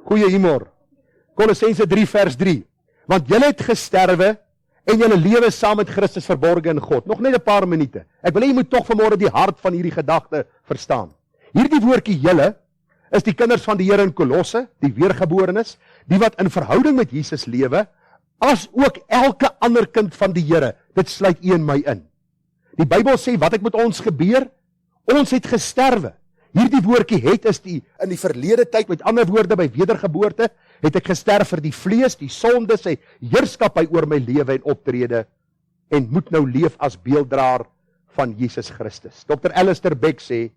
Speaker 1: Goeie humor. Kolossense 3 vers 3, want julle het gesterwe en julle lewe saam met Christus verborge in God. Nog net 'n paar minute. Ek wil hê jy moet tog vanmôre die hart van hierdie gedagte verstaan. Hierdie woordjie julle is die kinders van die Here in Kolosse, die weergeborenes, die wat in verhouding met Jesus lewe, as ook elke ander kind van die Here. Dit sluit U en my in. Die Bybel sê, wat het met ons gebeur? Ons het gesterwe. Hierdie woordjie het is in die verlede tyd, met ander woorde by wedergeboorte, het ek gesterf vir die vlees, die sonde, sy heerskappy oor my lewe en optrede, en moet nou leef as beelddraer van Jesus Christus. Dr. Alistair Beck sê,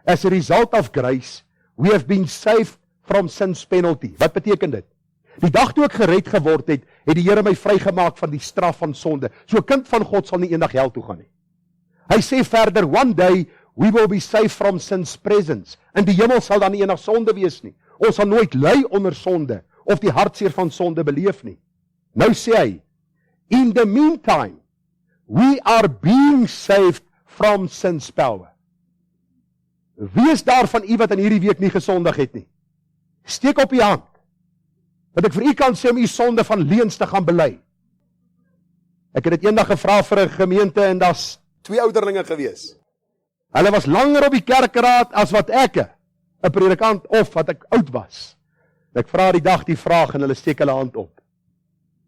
Speaker 1: as a result of grace, we have been saved from sin's penalty. Wat beteken dit? Die dag toe ek gered geword het, het die Here my vrygemaak van die straf van sonde. So 'n kind van God sal nie eendag hel toe gaan nie. Hy sê verder, one day we will be saved from sin's presence. In die hemel sal daar nie eendag sonde wees nie. Ons sal nooit ly onder sonde of die hartseer van sonde beleef nie. Nou sê hy, in the meantime, we are being saved from sin's power. Wie is daar van u wat in hierdie week nie gesondig het nie? Steek op u hand, dat ek vir u kan sê om u sonde van leuns te gaan bely. Ek het dit eendag gevra vir 'n gemeente en daar's 2 ouderlinge gewees. Hulle was langer op die kerkraad as wat ek, 'n predikant of wat ek oud was. Ek vra die dag die vraag en hulle steek hulle hand op.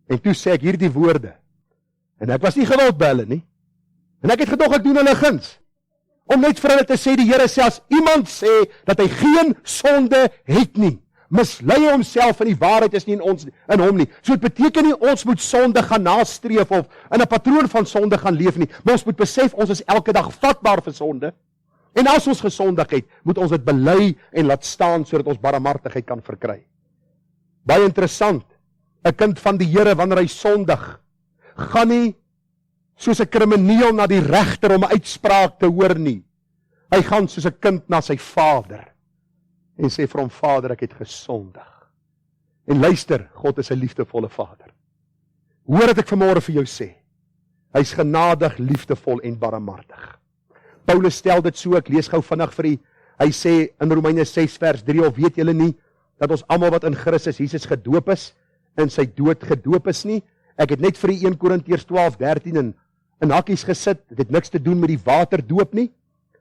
Speaker 1: En toe sê ek hierdie woorde. En ek was nie gewild by hulle nie. En ek het gedog ek doen hulle guns. Om net vir hulle te sê, die Here sê, as iemand sê dat hy geen sonde het nie, mislei hy homself en die waarheid is nie in hom nie. So dit beteken nie ons moet sonde gaan nastreef of in 'n patroon van sonde gaan leef nie, maar ons moet besef ons is elke dag vatbaar vir sonde. En as ons gesondig het, moet ons dit bely en laat staan sodat ons barmhartigheid kan verkry. Baie interessant, 'n kind van die Here wanneer hy sondig, gaan nie soos 'n krimineel na die regter om 'n uitspraak te hoor nie. Hy gaan soos 'n kind na sy vader en sê vir hom, Vader, ek het gesondig. En luister, God is 'n liefdevolle Vader. Hoor wat ek vanmôre vir jou sê. Hy's genadig, liefdevol en barmhartig. Paulus stel dit so, ek lees gou vinnig vir u. Hy sê in Romeine 6 vers 3, of weet julle nie dat ons almal wat in Christus Jesus gedoop is, in sy dood gedoop is nie? Ek het net vir u 1 Korintiërs 12:13 in hakkies gesit. Dit het niks te doen met die waterdoop nie.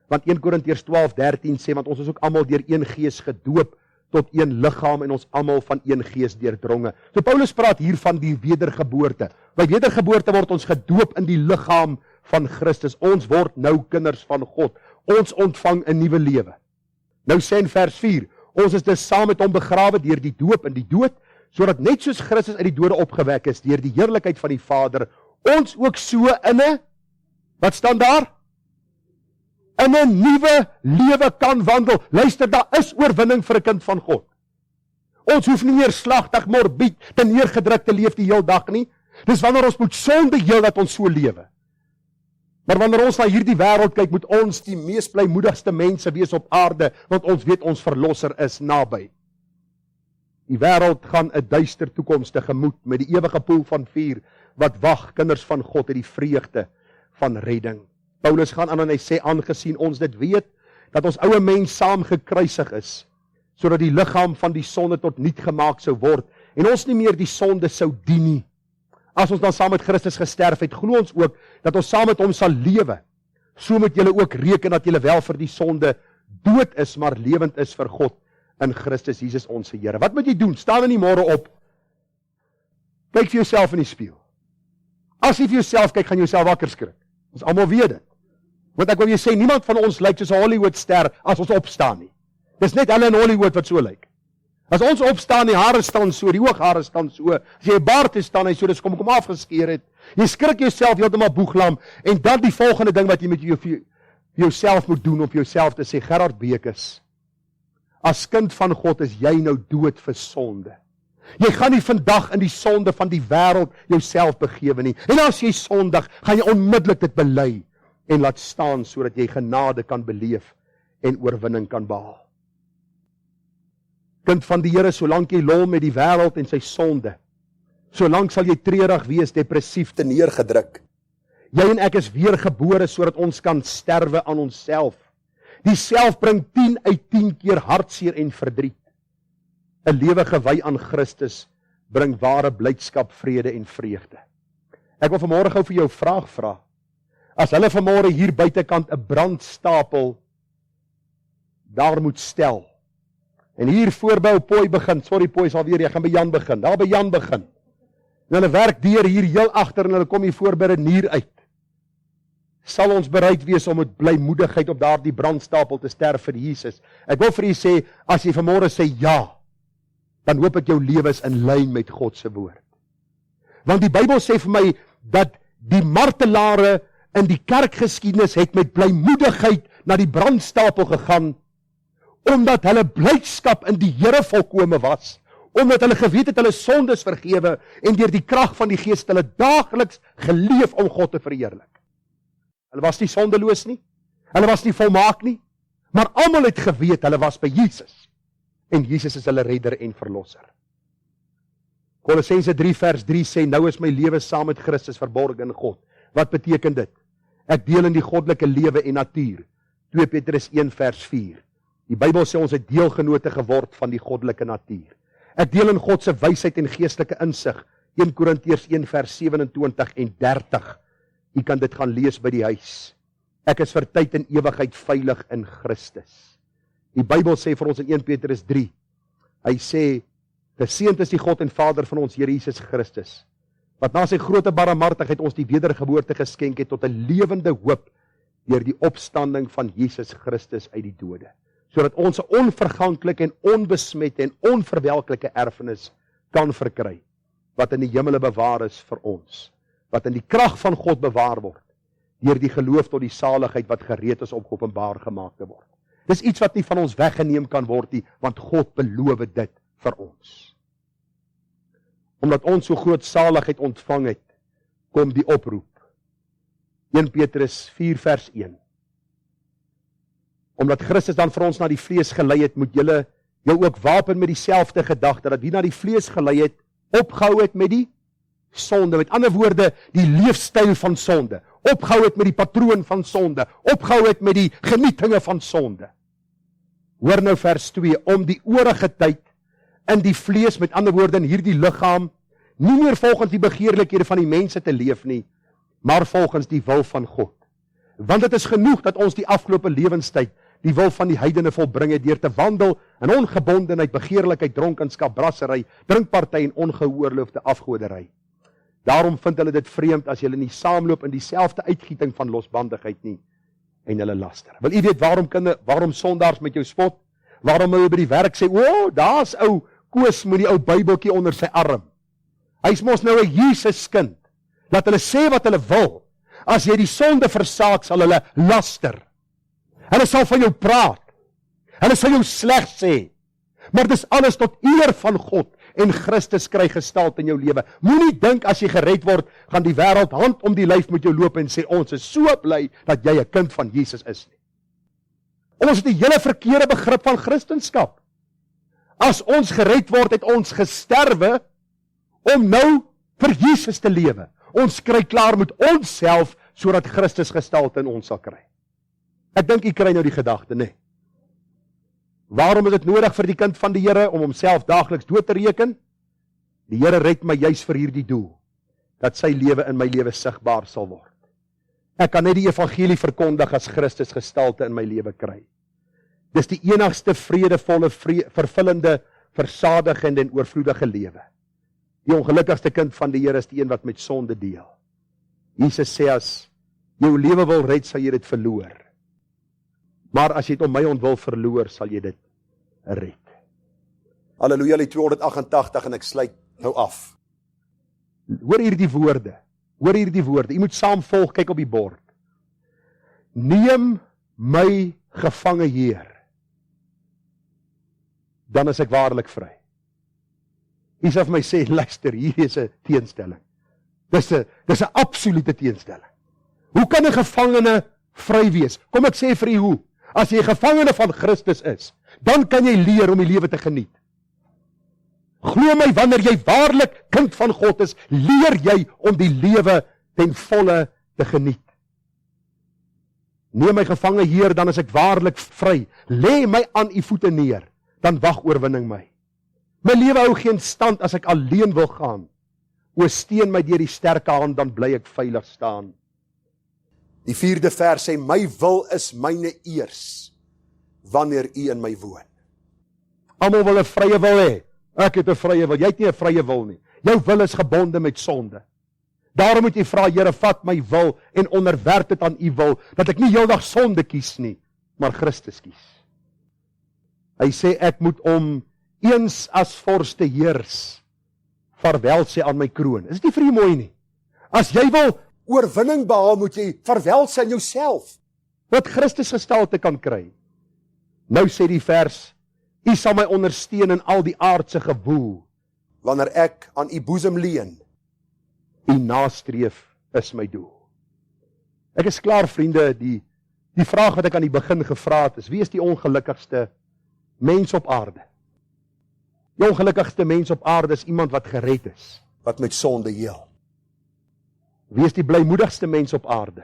Speaker 1: Want 1 Korintiërs 12:13 sê, want ons is ook almal deur een gees gedoop tot een liggaam en ons almal van een gees deurdronge. So Paulus praat hier van die wedergeboorte. By wedergeboorte word ons gedoop in die liggaam van Christus. Ons word nou kinders van God. Ons ontvang 'n nuwe lewe. Nou sê in vers 4, ons is dus saam met hom begrawe deur die doop in die dood, sodat net soos Christus uit die dode opgewek is deur die heerlikheid van die Vader, ons ook so in 'n, wat staan daar? In 'n nuwe lewe kan wandel. Luister, daar is oorwinning vir 'n kind van God. Ons hoef nie meer slagtig, morbied, te neergedruk te leef die heel dag nie. Dis wanneer ons moet sonde heel dat ons so lewe. Maar wanneer ons na hierdie wêreld kyk, moet ons die mees blymoedigste mense wees op aarde, want ons weet ons verlosser is naby. Die wêreld gaan 'n duister toekoms tegemoet met die ewige poel van vuur wat wag kinders van God uit die vreugde van redding. Paulus gaan aan en hy sê, aangesien ons dit weet, dat ons ou mens saam gekruisig is, sodat die liggaam van die sonde tot niet gemaak sou word, en ons nie meer die sonde sou dien nie. As ons dan saam met Christus gesterf het, glo ons ook, dat ons saam met hom sal lewe. So moet julle ook reken dat julle wel vir die sonde dood is, maar lewend is vir God, in Christus Jesus ons Here. Wat moet jy doen? Staan in die môre op. Kyk vir jouself in die spieël. As jy vir jouself kyk, gaan jy jouself wakker skrik. Ons almal weet dit. Want ek wil jy sê, niemand van ons lyk soos 'n Hollywoodster as ons opstaan nie. Dis net hulle in Hollywood wat so lyk. As ons opstaan, die hare staan so, die ooghare staan so, as jy 'n baard het staan hy so, dis kom afgeskeer het. Jy skrik jouself heeltemal boeglam, en dan die volgende ding wat jy met jouself moet doen, om vir jouself te sê, Gerard Bekes, as kind van God is jy nou dood vir sonde. Jy gaan nie vandag in die sonde van die wêreld jouself begewe nie. En as jy sondig, gaan jy onmiddellik dit bely en laat staan, sodat jy genade kan beleef en oorwinning kan behaal. Kind van die Here, solank jy lol met die wêreld en sy sonde, solank sal jy treurig wees, depressief te neergedruk. Jy en ek is weergebore sodat ons kan sterwe aan onsself. Die self bring 10 uit 10 keer hartseer en verdriet. 'n Lewe gewy aan Christus bring ware blydskap, vrede en vreugde. Ek wil vanmôre gou vir jou 'n vraag vra. As hulle vanmôre hier buitekant 'n brandstapel daar moet stel, en hier voorbou Pooi begin, sorry Pooi is alweer, jy gaan by Jan begin, daar by Jan begin. En hulle werk deur hier heel agter en hulle kom hier voor by Renier uit. Sal ons bereid wees om met blymoedigheid op daardie brandstapel te sterf vir Jesus? Ek wil vir u sê, as jy vanmôre sê ja, dan hoop ek jou lewe is in lyn met God se woord. Want die Bybel sê vir my, dat die martelare in die kerkgeskiedenis het met blymoedigheid na die brandstapel gegaan, omdat hulle blydskap in die Here volkome was, omdat hulle geweet het hulle sondes vergewe, en deur die krag van die Gees hulle daagliks geleef om God te verheerlik. Hulle was nie sondeloos nie, hulle was nie volmaak nie, maar almal het geweet hulle was by Jesus, en Jesus is hulle redder en verlosser. Kolossense 3 vers 3 sê, nou is my lewe saam met Christus verborg in God. Wat beteken dit? Ek deel in die goddelike lewe en natuur. 2 Petrus 1 vers 4. Die Bybel sê ons het deelgenote geword van die goddelike natuur. Ek deel in God se wysheid en geestelike insig. 1 Korintiërs 1 vers 27 en 30. U kan dit gaan lees by die huis. Ek is vir tyd en ewigheid veilig in Christus. Die Bybel sê vir ons in 1 Petrus 3. Hy sê, geseënd is die God en Vader van ons Here Jesus Christus, wat na sy grote barmhartigheid ons die wedergeboorte geskenk het tot 'n lewende hoop deur die opstanding van Jesus Christus uit die dode, sodat ons 'n onverganklike en onbesmette en onverwelklike erfenis kan verkry, wat in die hemele bewaar is vir ons, wat in die krag van God bewaar word, deur die geloof tot die saligheid wat gereed is om openbaar gemaak te word. Dis iets wat nie van ons weggeneem kan word nie, want God beloof dit vir ons. Omdat ons so groot saligheid ontvang het, kom die oproep. 1 Petrus 4 vers 1. Omdat Christus dan vir ons na die vlees gelei het, moet julle jou ook wapen met dieselfde gedagte, dat wie na die vlees gelei het, opgehou het met die sonde. Met ander woorde, die leefstyl van sonde. Opgehou het met die patroon van sonde. Opgehou het met die genietinge van sonde. Hoor nou vers 2, om die oorige tyd in die vlees, met ander woorde in hierdie liggaam, nie meer volgens die begeerlikhede van die mense te leef nie, maar volgens die wil van God. Want dit is genoeg dat ons die afgelope lewenstyd die wil van die heidene volbring het, deur te wandel in ongebondenheid, begeerlikheid, dronkenskap, brassery, drinkparty en ongeoorloofde afgoderry. Daarom vind hulle dit vreemd as hulle nie saamloop in dieselfde uitgieting van losbandigheid nie, en hulle laster. Wil u weet waarom sondaars met jou spot? Waarom hulle by die werk sê, o, daar's ou Koos met die ou Bybeltjie onder sy arm. Hy's mos nou 'n Jesus kind. Laat hulle sê wat hulle wil. As jy die sonde versaak, sal hulle laster. Hulle sal van jou praat. Hulle sal jou sleg sê. Maar dis alles tot eer van God en Christus kry gestalte in jou lewe. Moenie dink as jy gered word, gaan die wêreld hand om die lyf met jou loop en sê, ons is so bly dat jy 'n kind van Jesus is nie. Ons het 'n hele verkeerde begrip van Christendom. As ons gered word, het ons gesterwe om nou vir Jesus te lewe. Ons kry klaar met onsself, sodat Christus gestalte in ons sal kry. Ek dink jy kry nou die gedagte, nee. Waarom is dit nodig vir die kind van die Here om homself daagliks dood te reken? Die Here red my juis vir hierdie doel, dat sy lewe in my lewe sigbaar sal word. Ek kan net die evangelie verkondig as Christus gestalte in my lewe kry. Dis die enigste vredevolle, vervullende, versadigende en oorvloedige lewe. Die ongelukkigste kind van die Here is die een wat met sonde deel. Jesus sê, as jou lewe wil red, sal jy dit verloor. Maar as jy dit om my ontwil verloor, sal jy dit red. Halleluja, die 288 en ek sluit nou af. Hoor hierdie woorde. Jy moet saam volg, kyk op die bord. Neem my gevange Heer, dan is ek waarlik vry. Jy sal vir my sê, luister, hier is 'n teenstelling. Dis 'n absolute teenstelling. Hoe kan 'n gevangene vry wees? Kom ek sê vir u hoe. As jy 'n gevangene van Christus is, dan kan jy leer om die lewe te geniet. Glo my, wanneer jy waarlik kind van God is, leer jy om die lewe ten volle te geniet. Neem my gevange Heer, dan is ek waarlik vry. Lê my aan u voete neer, dan wag oorwinning my. My lewe hou geen stand as ek alleen wil gaan. O steun my deur die sterke hand, dan bly ek veilig staan. Die 4de vers sê, my wil is myne eers, wanneer u in my woon. Almal wil 'n vrye wil hê. Ek het 'n vrye wil. Jy het nie 'n vrye wil nie. Jou wil is gebonde met sonde. Daarom moet jy vra, Here, vat my wil en onderwerp dit aan u wil, dat ek nie heeldag sonde kies nie, maar Christus kies. Hy sê, ek moet om eens as vorste heers, vaarwel sê aan my kroon. Is dit nie vir jou mooi nie? As jy wil oorwinning behaal, moet jy vaarwel sê aan jouself, wat Christus gestalte kan kry. Nou sê die vers, u sal my ondersteun in al die aardse gewoel, wanneer ek aan u boesem leun, u nastreef is my doel. Ek is klaar, vriende, die vraag wat ek aan die begin gevra het is, wie is die ongelukkigste mens op aarde? Die ongelukkigste mens op aarde is iemand wat gered is, wat met sonde heel. Wie is die blymoedigste mens op aarde?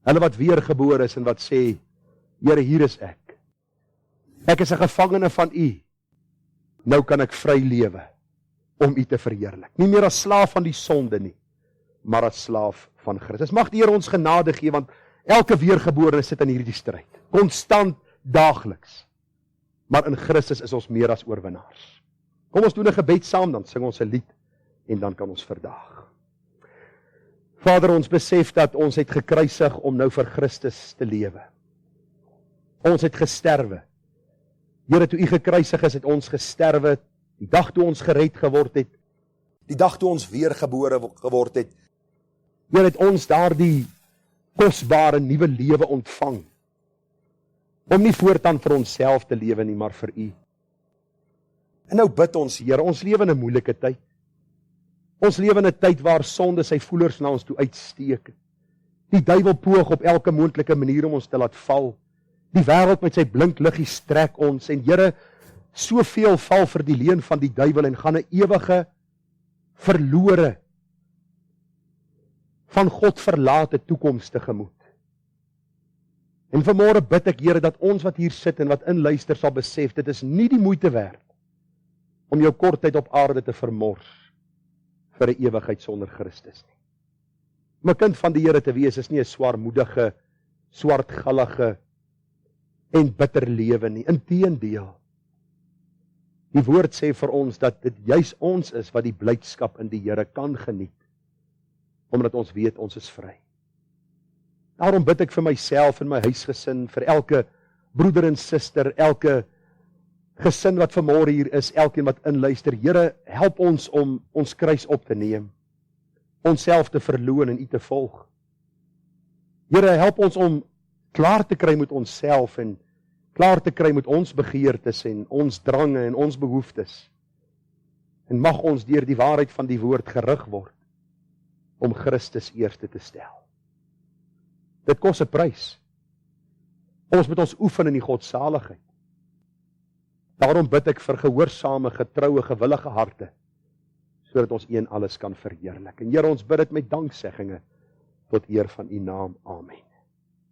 Speaker 1: Hulle wat weergebore is en wat sê, Here, hier is ek. Ek is 'n gevangene van u. Nou kan ek vry lewe om u te verheerlik. Nie meer as slaaf van die sonde nie, maar as slaaf van Christus. Mag die Here ons genade gee, want elke weergebore sit in hierdie stryd. Konstant, daagliks. Maar in Christus is ons meer as oorwinnaars. Kom ons doen 'n gebed saam, dan sing ons 'n lied en dan kan ons verdaag. Vader, ons besef dat ons het gekruisig om nou vir Christus te lewe. Ons het gesterwe. Here, toe u gekruisig is, het ons gesterwe, die dag toe ons gered geword het, die dag toe ons weergebore geword het. Here, het ons daardie kosbare nuwe lewe ontvang, om nie voortaan vir onsself te lewe nie, maar vir u. En nou bid ons, Here, ons lewe in 'n moeilike tyd. Ons lewe in 'n tyd waar sonde sy voelers na ons toe uitsteek. Die duiwel poog op elke moontlike manier om ons te laat val. Die wêreld met sy blink liggies trek ons, en Here, soveel val vir die leuen van die duiwel en gaan 'n ewige, verlore, van God verlate toekoms tegemoet. En vanmôre bid ek, Here, dat ons wat hier sit en wat inluister sal besef, dit is nie die moeite werd om jou kortheid op aarde te vermors vir 'n ewigheid sonder Christus nie. Om 'n kind van die Here te wees is nie 'n swaarmoedige, swartgallige en bitter lewe nie. Inteendeel, die woord sê vir ons dat dit juis ons is wat die blydskap in die Here kan geniet, omdat ons weet ons is vry. Daarom bid ek vir myself en my huisgesin, vir elke broeder en suster, elke gesin wat vanmôre hier is, elkeen wat inluister. Here, help ons om ons kruis op te neem, onsself te verloon en u te volg. Here, help ons om klaar te kry met onsself en klaar te kry met ons begeertes en ons drange en ons behoeftes. En mag ons deur die waarheid van die woord gerig word om Christus eerste te stel. Dit kos 'n prys. Ons moet ons oefen in die godsaligheid. Daarom bid ek vir gehoorsame, getroue, gewillige harte, sodat ons een alles kan verheerlik. En Here, ons bid dit met dankseggings tot eer van u naam. Amen.